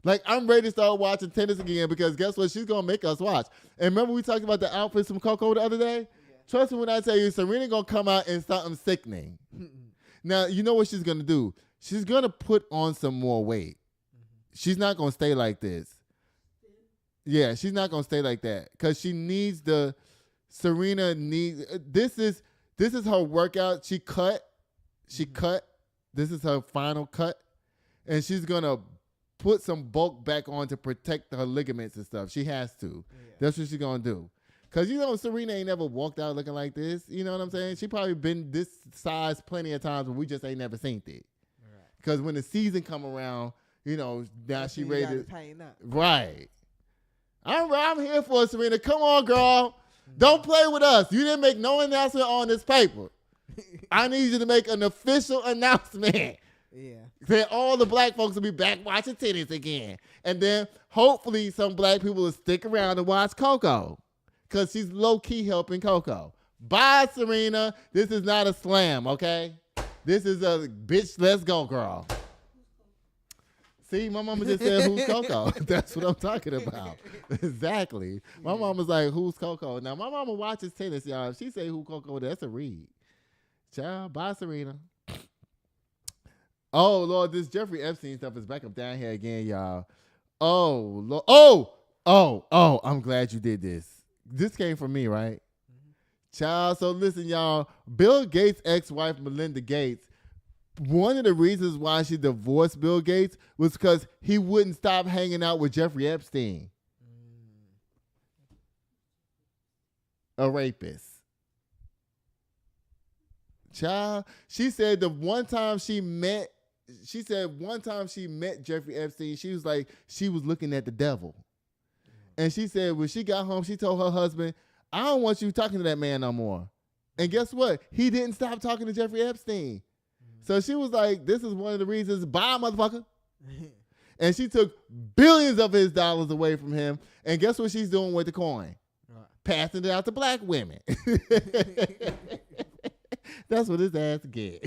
Like, I'm ready to start watching tennis again because guess what? She's going to make us watch. And remember we talked about the outfits from Coco the other day? Yeah. Trust me when I tell you, Serena going to come out in something sickening. Now, you know what she's going to do? She's going to put on some more weight. She's not going to stay like this. Yeah, she's not going to stay like that because she needs Serena needs, this is her workout. She cut. This is her final cut. And she's going to put some bulk back on to protect her ligaments and stuff. She has to. Yeah. That's what she's going to do. Because, Serena ain't never walked out looking like this. You know what I'm saying? She probably been this size plenty of times, but we just ain't never seen it. Because when the season come around, now she ready to tighten up. Right. I'm here for it, Serena. Come on, girl. Don't play with us. You didn't make no announcement on this paper. I need you to make an official announcement. Yeah. That all the black folks will be back watching tennis again. And then hopefully some black people will stick around and watch Coco. Because she's low-key helping Coco. Bye, Serena. This is not a slam, okay? This is a bitch, let's go, girl. See, my mama just said, who's Coco? That's what I'm talking about. Exactly. My mama's like, who's Coco? Now, my mama watches tennis, y'all. If she say who Coco, that's a read. Ciao. Bye, Serena. Oh, Lord, this Jeffrey Epstein stuff is back up down here again, y'all. Oh, Lord. Oh, I'm glad you did this. This came from me, right? Child, so listen, y'all. Bill Gates' ex-wife, Melinda Gates, one of the reasons why she divorced Bill Gates was because he wouldn't stop hanging out with Jeffrey Epstein. A rapist. Child, she said one time she met Jeffrey Epstein, she was like, she was looking at the devil. And she said when she got home, she told her husband, I don't want you talking to that man no more. And guess what? He didn't stop talking to Jeffrey Epstein. So she was like, this is one of the reasons, bye, motherfucker. And she took billions of his dollars away from him. And guess what she's doing with the coin? Passing it out to black women. That's what his ass get.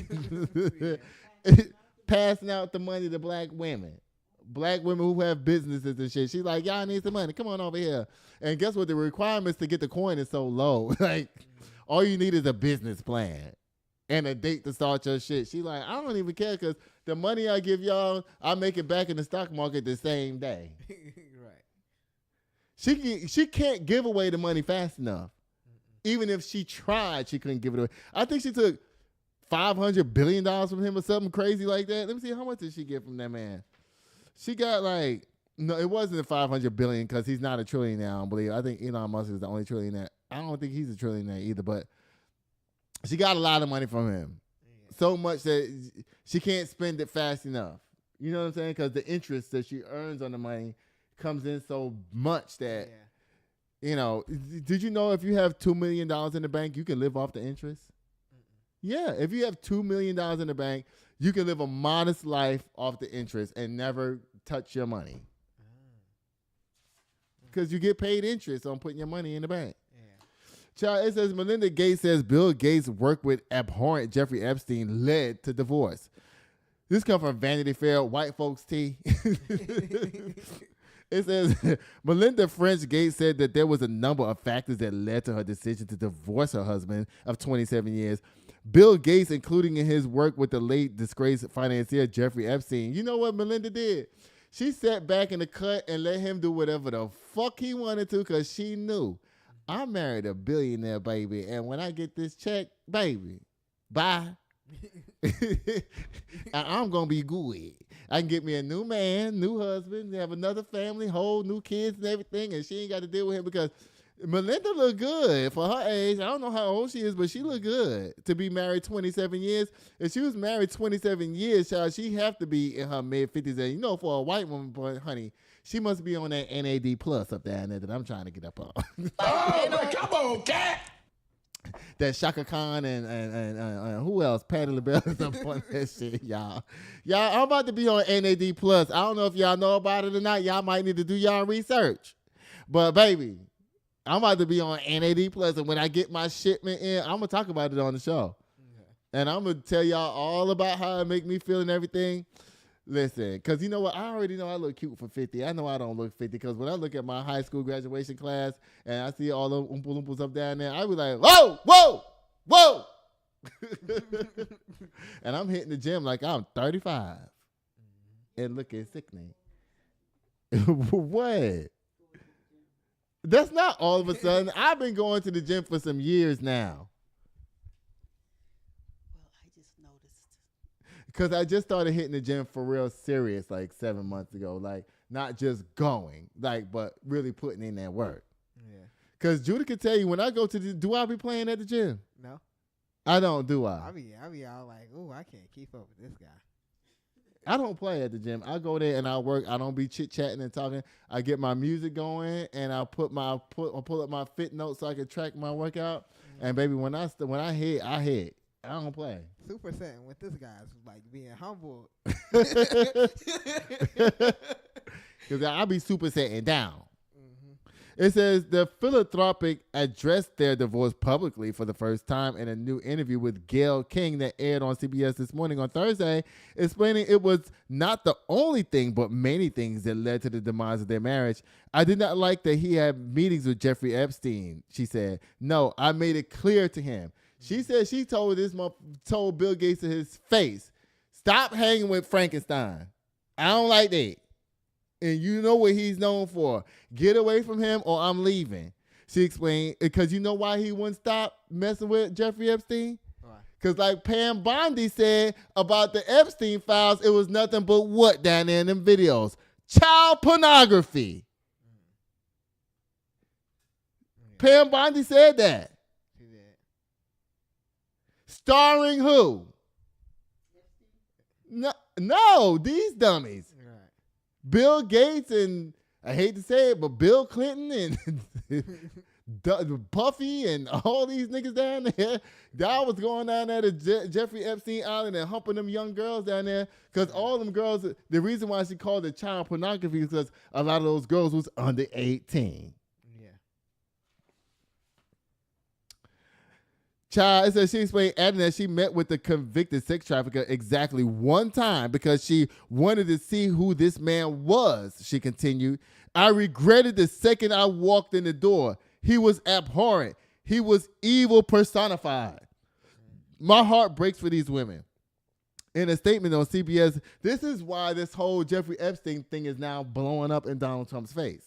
Passing out the money to black women. Black women who have businesses and shit. She's like, y'all need some money. Come on over here. And guess what? The requirements to get the coin is so low. Like, all you need is a business plan and a date to start your shit. She's like, I don't even care because the money I give y'all, I make it back in the stock market the same day. Right. She can't give away the money fast enough. Even if she tried, she couldn't give it away. I think she took $500 billion from him or something crazy like that. Let me see, how much did she get from that man? She got like, no, it wasn't $500 billion because he's not a trillionaire, I don't believe. I think Elon Musk is the only trillionaire. I don't think he's a trillionaire either, but she got a lot of money from him. Yeah. So much that she can't spend it fast enough. You know what I'm saying? Because the interest that she earns on the money comes in so much that, you know, did you know if you have $2 million in the bank, you can live off the interest? Yeah, if you have $2 million in the bank, you can live a modest life off the interest and never touch your money. Because you get paid interest on putting your money in the bank. Child, it says Melinda Gates says Bill Gates' work with abhorrent Jeffrey Epstein led to divorce. This comes from Vanity Fair, white folks tea. It says Melinda French Gates said that there was a number of factors that led to her decision to divorce her husband of 27 years. Bill Gates, including in his work with the late disgraced financier Jeffrey Epstein. You know what Melinda did? She sat back in the cut and let him do whatever the fuck he wanted to because she knew I married a billionaire, baby, and when I get this check, baby, bye. I'm going to be good. I can get me a new man, new husband, have another family, whole new kids and everything, and she ain't got to deal with him because Melinda look good for her age. I don't know how old she is, but she look good to be married 27 years. If she was married 27 years, child, she have to be in her mid-50s. And you know, for a white woman, boy, honey, she must be on that NAD plus up down there that I'm trying to get up on. Oh, come on, cat. That Shaka Khan and who else? Patti LaBelle is up on that shit, y'all. Y'all, I'm about to be on NAD plus. I don't know if y'all know about it or not. Y'all might need to do y'all research. But, baby, I'm about to be on NAD plus, and when I get my shipment in, I'm going to talk about it on the show. And I'm going to tell y'all all about how it make me feel and everything. Listen, because you know what? I already know I look cute for 50. I know I don't look 50 because when I look at my high school graduation class and I see all the Oompa Loompas up down there, I be like, whoa, whoa, whoa. And I'm hitting the gym like I'm 35 and looking sickening. What? That's not all of a sudden. I've been going to the gym for some years now. Because I just started hitting the gym for real serious like 7 months ago. Like, not just going, like, but really putting in that work. Yeah. Because Judah can tell you, when I go to the, do I be playing at the gym? No. I don't, do I? I be all like, ooh, I can't keep up with this guy. I don't play at the gym. I go there and I work. I don't be chit-chatting and talking. I get my music going and I'll pull up my fit notes so I can track my workout. Mm-hmm. And baby, when I hit, I hit. I don't play. Super setting with this guy is like being humble. Because I'll be super setting down. Mm-hmm. It says the philanthropic addressed their divorce publicly for the first time in a new interview with Gayle King that aired on CBS this morning on Thursday, explaining it was not the only thing but many things that led to the demise of their marriage. I did not like that he had meetings with Jeffrey Epstein, she said. No, I made it clear to him. She said she told Bill Gates to his face, Stop hanging with Frankenstein. I don't like that. And you know what he's known for. Get away from him or I'm leaving. She explained, because you know why he wouldn't stop messing with Jeffrey Epstein? Because like Pam Bondi said about the Epstein files, it was nothing but what down there in them videos? Child pornography. Pam Bondi said that. Starring who? No, these dummies. Right. Bill Gates and, I hate to say it, but Bill Clinton and Puffy and all these niggas down there. That was going down there to Jeffrey Epstein Island and humping them young girls down there. Because all them girls, the reason why she called it child pornography is because a lot of those girls was under 18. Child, it says she explained, adding that she met with the convicted sex trafficker exactly one time because she wanted to see who this man was. She continued, I regretted the second I walked in the door. He was abhorrent. He was evil personified. My heart breaks for these women. In a statement on CBS, this is why this whole Jeffrey Epstein thing is now blowing up in Donald Trump's face.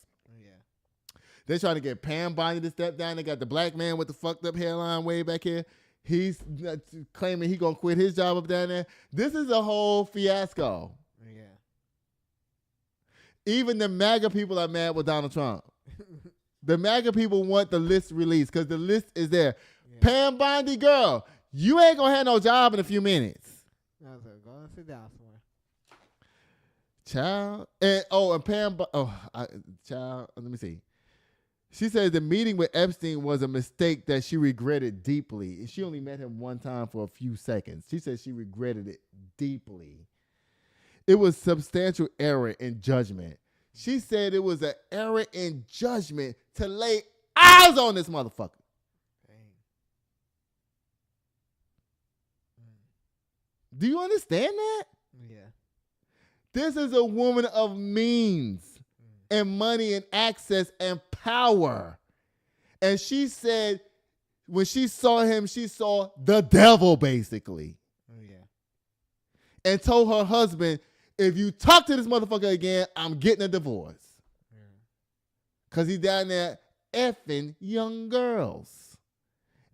They're trying to get Pam Bondi to step down. They got the black man with the fucked up hairline way back here. He's claiming he gonna quit his job up down there. This is a whole fiasco. Yeah. Even the MAGA people are mad with Donald Trump. The MAGA people want the list released because the list is there. Yeah. Pam Bondi, girl, you ain't gonna have no job in a few minutes. I was like, go and sit down somewhere. Child. And Pam, child, let me see. She said the meeting with Epstein was a mistake that she regretted deeply. She only met him one time for a few seconds. She said she regretted it deeply. It was substantial error in judgment. She said it was an error in judgment to lay eyes on this motherfucker. Do you understand that? Yeah. This is a woman of means and money and access and power. And she said when she saw him, she saw the devil basically. Yeah. And told her husband, if you talk to this motherfucker again, I'm getting a divorce. Because he's down there effing young girls.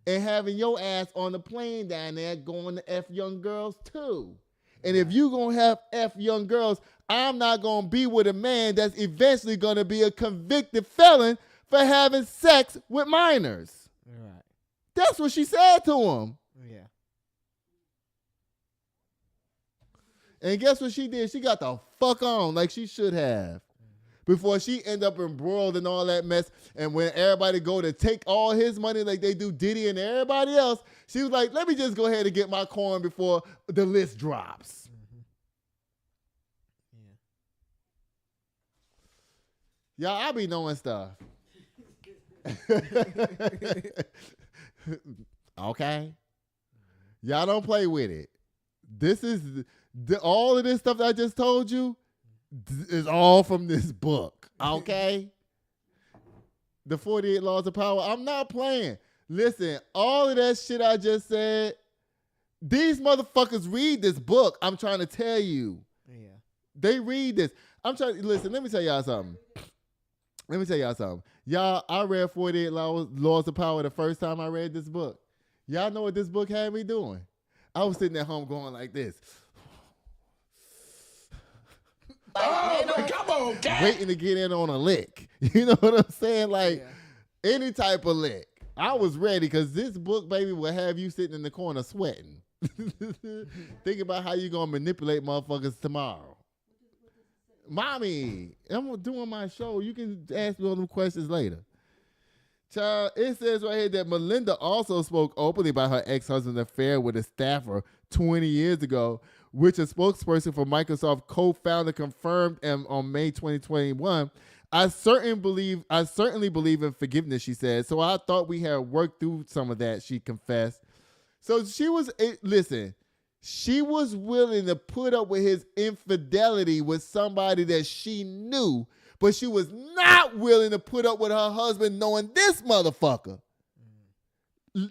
And having your ass on the plane down there going to F young girls too. And if you going to have F young girls, I'm not going to be with a man that's eventually going to be a convicted felon for having sex with minors. Right. That's what she said to him. Yeah. And guess what she did? She got the fuck on like she should have. Before she end up embroiled in all that mess. And when everybody go to take all his money like they do Diddy and everybody else, she was like, let me just go ahead and get my coin before the list drops. Y'all, I be knowing stuff. Okay? Y'all don't play with it. This is, all of this stuff that I just told you is all from this book. Okay? The 48 Laws of Power. I'm not playing. Listen, all of that shit I just said, these motherfuckers read this book. I'm trying to tell you. Yeah. They read this. Listen, let me tell y'all something. Y'all, I read 48 Laws of Power the first time I read this book. Y'all know what this book had me doing? I was sitting at home going like this. Come on, Dad. Waiting to get in on a lick. You know what I'm saying? Like, any type of lick. I was ready because this book, baby, will have you sitting in the corner sweating. Think about how you going to manipulate motherfuckers tomorrow. Mommy, I'm doing my show. You can ask me all them questions later. Child, it says right here that Melinda also spoke openly about her ex-husband's affair with a staffer 20 years ago, which a spokesperson for Microsoft co-founder confirmed on May 2021. I certainly believe in forgiveness, she said. So I thought we had worked through some of that, she confessed. So she was willing to put up with his infidelity with somebody that she knew, but she was not willing to put up with her husband knowing this motherfucker.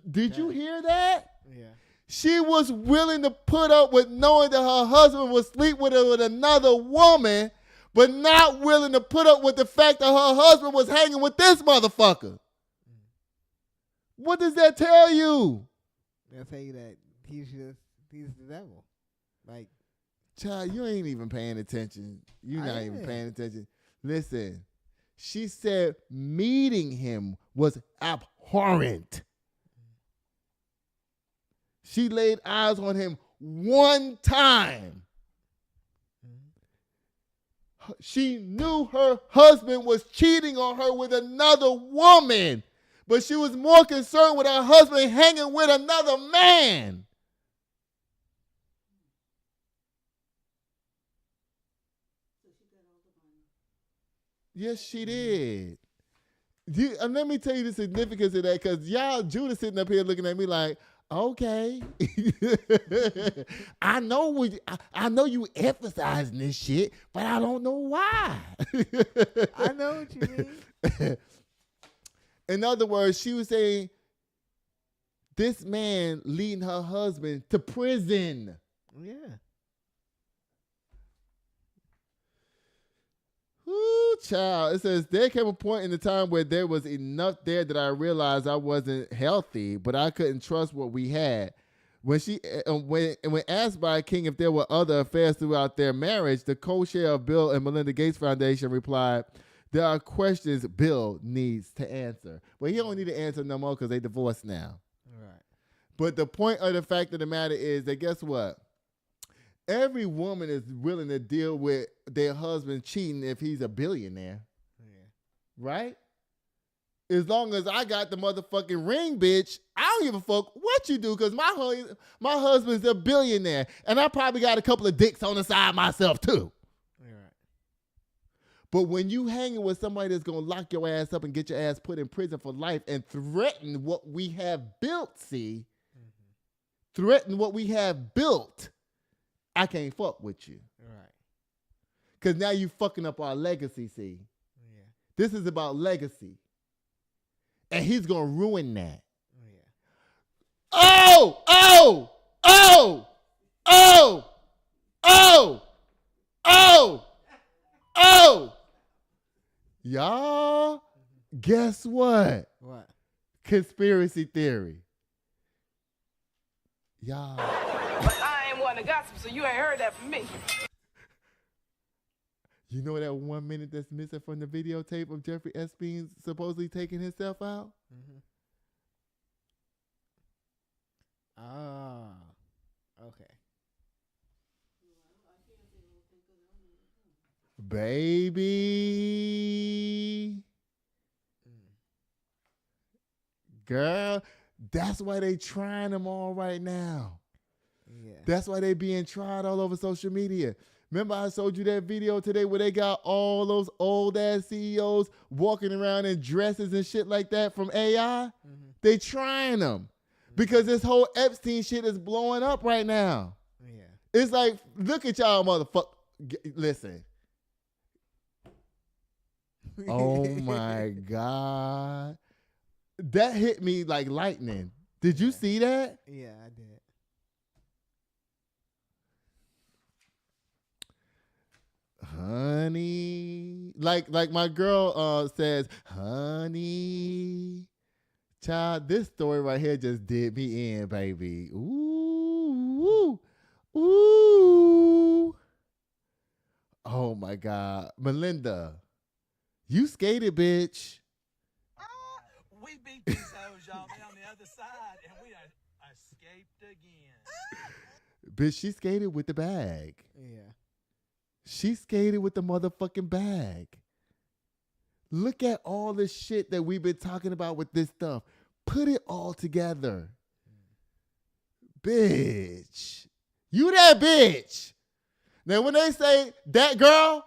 Did you hear that? Yeah. She was willing to put up with knowing that her husband would sleep with her with another woman, but not willing to put up with the fact that her husband was hanging with this motherfucker. What does that tell you? They'll tell you that he's the devil. Like, child, you ain't even paying attention. You're not even paying attention. Listen, she said meeting him was abhorrent. She laid eyes on him one time. She knew her husband was cheating on her with another woman, but she was more concerned with her husband hanging with another man. Yes, she did. And let me tell you the significance of that, because y'all, Judah sitting up here looking at me like, okay. I know you emphasizing this shit, but I don't know why. I know what you mean. In other words, she was saying this man leading her husband to prison. Yeah. Ooh, child. It says, there came a point in the time where there was enough there that I realized I wasn't healthy, but I couldn't trust what we had. When asked by King if there were other affairs throughout their marriage, the co-chair of Bill and Melinda Gates Foundation replied, there are questions Bill needs to answer. But he don't need to answer no more because they divorced now. Right. But the point of the fact of the matter is that guess what? Every woman is willing to deal with their husband cheating if he's a billionaire. Yeah. Right? As long as I got the motherfucking ring, bitch, I don't give a fuck what you do because my husband's a billionaire. And I probably got a couple of dicks on the side myself too. Right. But when you hanging with somebody that's going to lock your ass up and get your ass put in prison for life and threaten what we have built, threaten what we have built, I can't fuck with you. Right. Because now you fucking up our legacy, Yeah. This is about legacy. And he's going to ruin that. Yeah. Oh! Oh! Oh! Oh! Oh! Oh! Oh! Y'all, guess what? What? Conspiracy theory. Y'all. But I ain't one to gossip, so you ain't heard that from me. You know that 1 minute that's missing from the videotape of Jeffrey Epstein supposedly taking himself out? Mm-hmm. Ah. Okay. Baby. Girl, that's why they trying them all right now. Yeah. That's why they being tried all over social media. Remember I showed you that video today where they got all those old-ass CEOs walking around in dresses and shit like that from AI? Mm-hmm. They trying them because this whole Epstein shit is blowing up right now. Yeah. It's like, look at y'all motherfucker. Listen. Oh, my God. That hit me like lightning. Did you see that? Yeah, I did. Honey, like my girl says, honey, child, this story right here just did me in, baby. Ooh, ooh, ooh. Oh my God, Melinda, you skated, bitch. We beat these hoes, y'all. They on the other side, and we escaped again. Bitch, she skated with the bag. Yeah. She skated with the motherfucking bag. Look at all the shit that we've been talking about with this stuff. Put it all together. Bitch. You that bitch. Now, when they say that girl,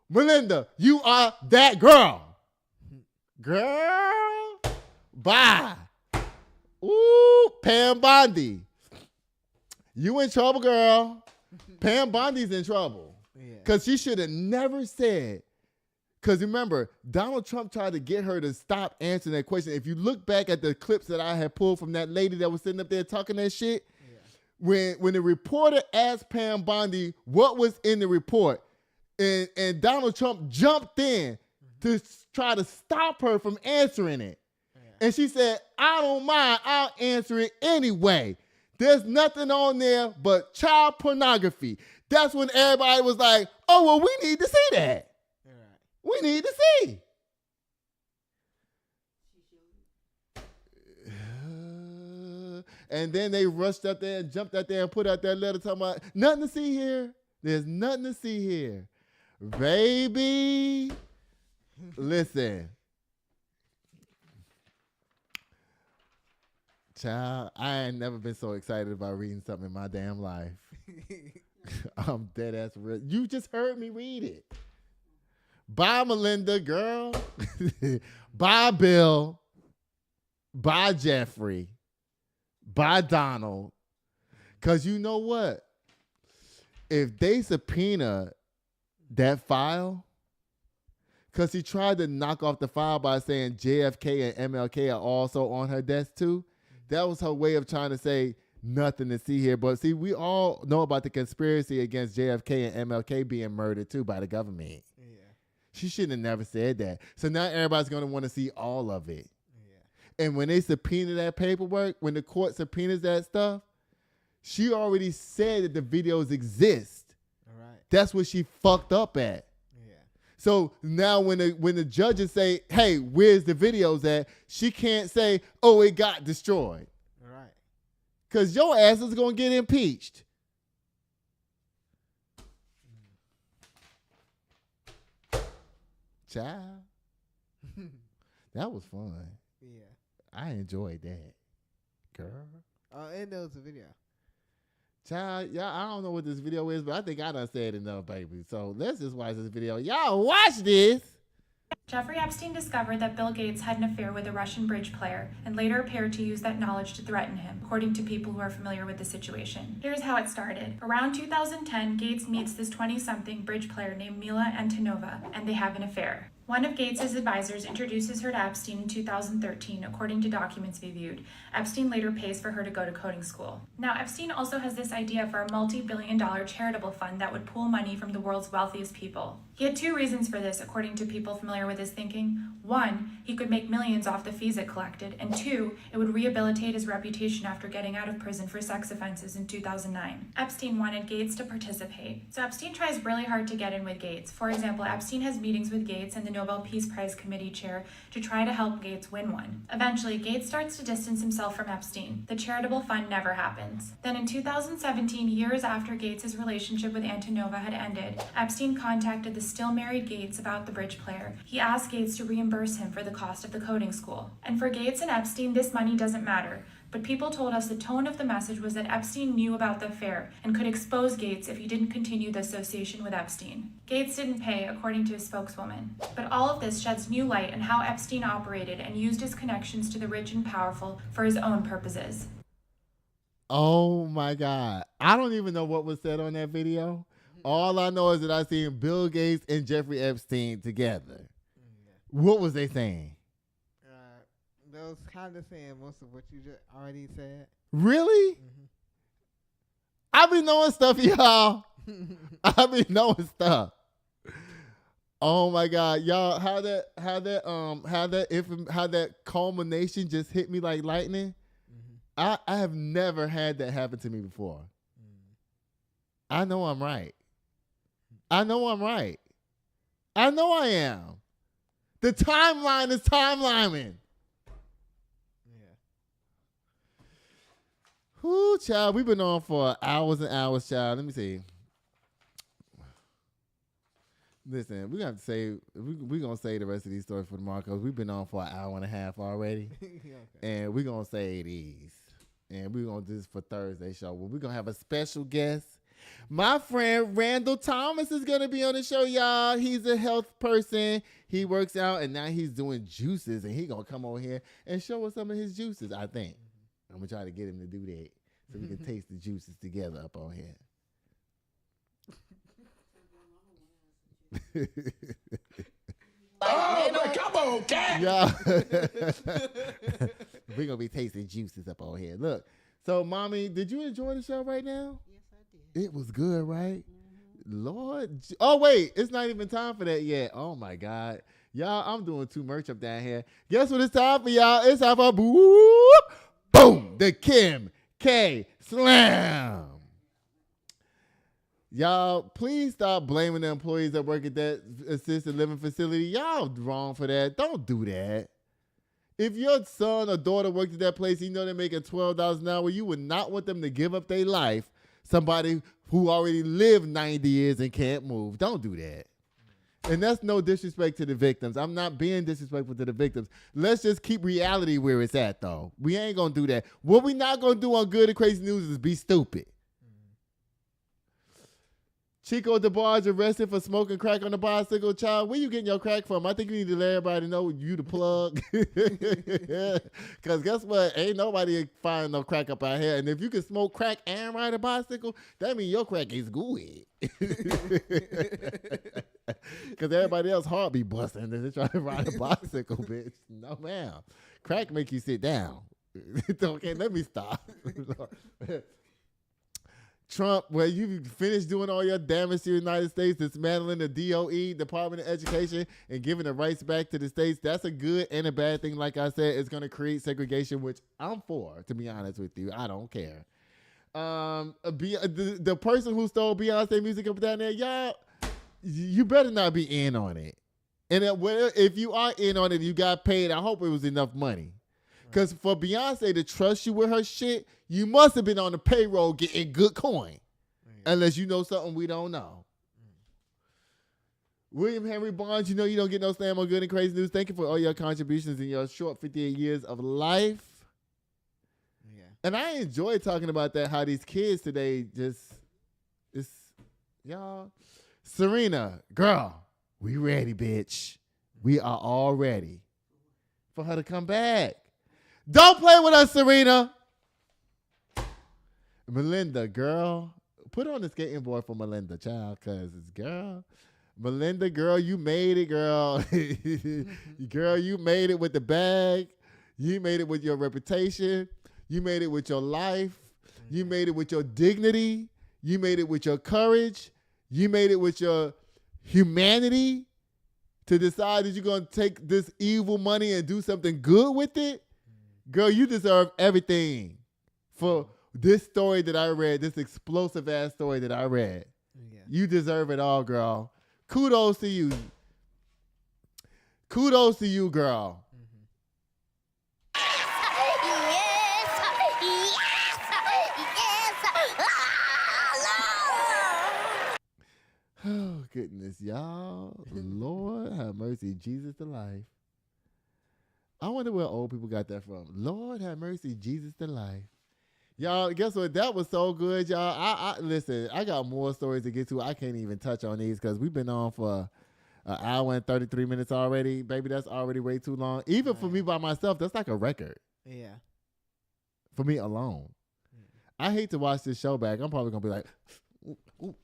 Melinda, you are that girl. Girl. Bye. Ooh, Pam Bondi. You in trouble, girl. Pam Bondi's in trouble. Because she should have never said, because remember, Donald Trump tried to get her to stop answering that question. If you look back at the clips that I had pulled from that lady that was sitting up there talking that shit, when the reporter asked Pam Bondi what was in the report, and Donald Trump jumped in to try to stop her from answering it. And she said, I don't mind, I'll answer it anyway. There's nothing on there but child pornography. That's when everybody was like, oh, well, we need to see that. We need to see. And then they rushed up there and jumped out there and put out that letter talking about, nothing to see here. There's nothing to see here. Baby, listen. Child, I ain't never been so excited about reading something in my damn life. I'm dead ass real. You just heard me read it. Bye, Melinda, girl. Bye, Bill. Bye, Jeffrey. Bye, Donald. Because you know what? If they subpoena that file, because he tried to knock off the file by saying JFK and MLK are also on her desk too. That was her way of trying to say nothing to see here. But see, we all know about the conspiracy against JFK and MLK being murdered too by the government. Yeah. She shouldn't have never said that. So now everybody's going to want to see all of it. Yeah. And when they subpoena that paperwork, when the court subpoenas that stuff, she already said that the videos exist. All right. That's what she fucked up at. So now when the judges say, hey, where's the videos at? She can't say, oh, it got destroyed. All right. Because your ass is going to get impeached. Child. That was fun. Yeah. I enjoyed that. Girl. Oh, and there was a video. Child, y'all, I don't know what this video is, but I think I done said enough, baby. So let's just watch this video. Y'all watch this. Jeffrey Epstein discovered that Bill Gates had an affair with a Russian bridge player and later appeared to use that knowledge to threaten him, according to people who are familiar with the situation. Here's how it started. Around 2010, Gates meets this 20-something bridge player named Mila Antonova, and they have an affair. One of Gates's advisors introduces her to Epstein in 2013, according to documents we viewed. Epstein later pays for her to go to coding school. Now, Epstein also has this idea for a multi-billion-dollar charitable fund that would pool money from the world's wealthiest people. He had two reasons for this, according to people familiar with his thinking. One, he could make millions off the fees it collected, and two, it would rehabilitate his reputation after getting out of prison for sex offenses in 2009. Epstein wanted Gates to participate, so Epstein tries really hard to get in with Gates. For example, Epstein has meetings with Gates and the Nobel Peace Prize Committee chair to try to help Gates win one. Eventually, Gates starts to distance himself from Epstein. The charitable fund never happens. Then in 2017, years after Gates's relationship with Antonova had ended, Epstein contacted the still married Gates about the bridge player. He asked Gates to reimburse him for the cost of the coding school. And for Gates and Epstein, this money doesn't matter. But people told us the tone of the message was that Epstein knew about the affair and could expose Gates if he didn't continue the association with Epstein. Gates didn't pay, according to his spokeswoman. But all of this sheds new light on how Epstein operated and used his connections to the rich and powerful for his own purposes. Oh my God. I don't even know what was said on that video. All I know is that I seen Bill Gates and Jeffrey Epstein together. What was they saying? They was kind of saying most of what you just already said. Really? Mm-hmm. I be knowing stuff, y'all. I be knowing stuff. Oh my God, y'all! How that culmination just hit me like lightning. Mm-hmm. I have never had that happen to me before. I know I'm right. I know I'm right. I know I am. The timeline is timelining. Ooh, child, we've been on for hours and hours, child. Let me see. Listen, we're gonna say we're gonna say the rest of these stories for tomorrow because we've been on for an hour and a half already, okay. And we're gonna say these, and we're gonna do this for Thursday show. Well, we're gonna have a special guest. My friend Randall Thomas is gonna be on the show, y'all. He's a health person. He works out, and now he's doing juices, and he's gonna come over here and show us some of his juices. I think. I'm going to try to get him to do that so we can taste the juices together up on here. Oh, come on, cat. Yeah. We're going to be tasting juices up on here. Look, So, Mommy, did you enjoy the show right now? Yes, I did. It was good, right? Lord. Oh, wait. It's not even time for that yet. Oh, my God. Y'all, I'm doing too much up down here. Guess what it's time for, y'all? It's time for boom, the Kim K Slam. Y'all, please stop blaming the employees that work at that assisted living facility. Y'all wrong for that. Don't do that. If your son or daughter worked at that place, you know they're making $12 an hour, you would not want them to give up their life. Somebody who already lived 90 years and can't move. Don't do that. And that's no disrespect to the victims. I'm not being disrespectful to the victims. Let's just keep reality where it's at, though. We ain't going to do that. What we not going to do on Good and Crazy News is be stupid. Chico DeBarge arrested for smoking crack on a bicycle. Child, where you getting your crack from? I think you need to let everybody know you the plug. Because guess what? Ain't nobody find no crack up out here. And if you can smoke crack and ride a bicycle, that means your crack is good. Because everybody else heart be busting and they try to ride a bicycle, bitch. No, ma'am. Crack make you sit down. Okay, let me stop. Trump, well, you finished doing all your damage to the United States, dismantling the D.O.E, Department of Education, and giving the rights back to the states. That's a good and a bad thing. Like I said, it's going to create segregation, which I'm for, to be honest with you. I don't care. The person who stole Beyonce music up down there, y'all, you better not be in on it. And if you are in on it, you got paid, I hope it was enough money. Because for Beyonce to trust you with her shit, you must have been on the payroll getting good coin. Unless you know something we don't know. William Henry Barnes, you know you don't get no slam on Good and Crazy News. Thank you for all your contributions in your short 58 years of life. Yeah. And I enjoy talking about that, how these kids today y'all. Serena, girl, we ready, bitch. We are all ready for her to come back. Don't play with us, Serena. Melinda, girl. Put on the skating board for Melinda, child, because it's girl. Melinda, girl, you made it, girl. Girl, you made it with the bag. You made it with your reputation. You made it with your life. You made it with your dignity. You made it with your courage. You made it with your humanity to decide that you're going to take this evil money and do something good with it. Girl, you deserve everything for this story that I read, this explosive ass story that I read. Yeah. You deserve it all, girl. Kudos to you. Kudos to you, girl. Oh, goodness, y'all. Lord have mercy. Jesus to life. I wonder where old people got that from. Lord have mercy. Jesus to life. Y'all, guess what? That was so good, y'all. I listen, I got more stories to get to. I can't even touch on these because we've been on for an hour and 33 minutes already. Baby, that's already way too long. Even for me by myself, that's like a record. Yeah. For me alone. I hate to watch this show back. I'm probably going to be like, ooh,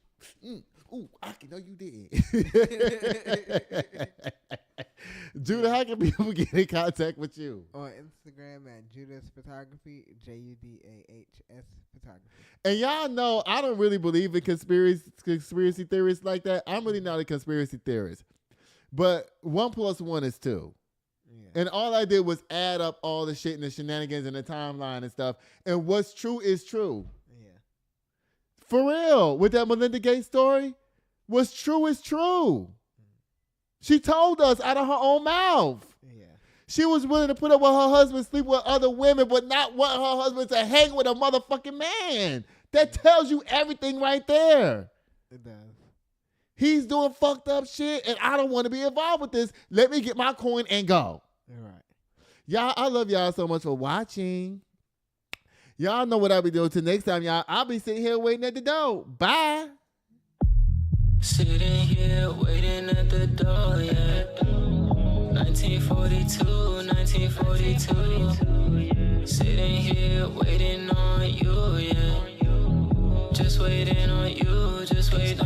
I can know you did. Judah, how can people get in contact with you? On Instagram at Judah's Photography, JUDAHS Photography. And y'all know I don't really believe in conspiracy theories like that. I'm really not a conspiracy theorist. But 1 + 1 is 2. Yeah. And all I did was add up all the shit and the shenanigans and the timeline and stuff. And what's true is true. Yeah. For real. With that Melinda Gates story, what's true is true. She told us out of her own mouth. Yeah. She was willing to put up with her husband, sleep with other women, but not want her husband to hang with a motherfucking man. That tells you everything right there. It does. He's doing fucked up shit, and I don't want to be involved with this. Let me get my coin and go. All right. Y'all, I love y'all so much for watching. Y'all know what I'll be doing till next time, y'all. I'll be sitting here waiting at the door. Bye. Sitting here waiting at the door, yeah. 1942, 1942. Sitting here waiting on you, yeah. Just waiting on you, just waiting.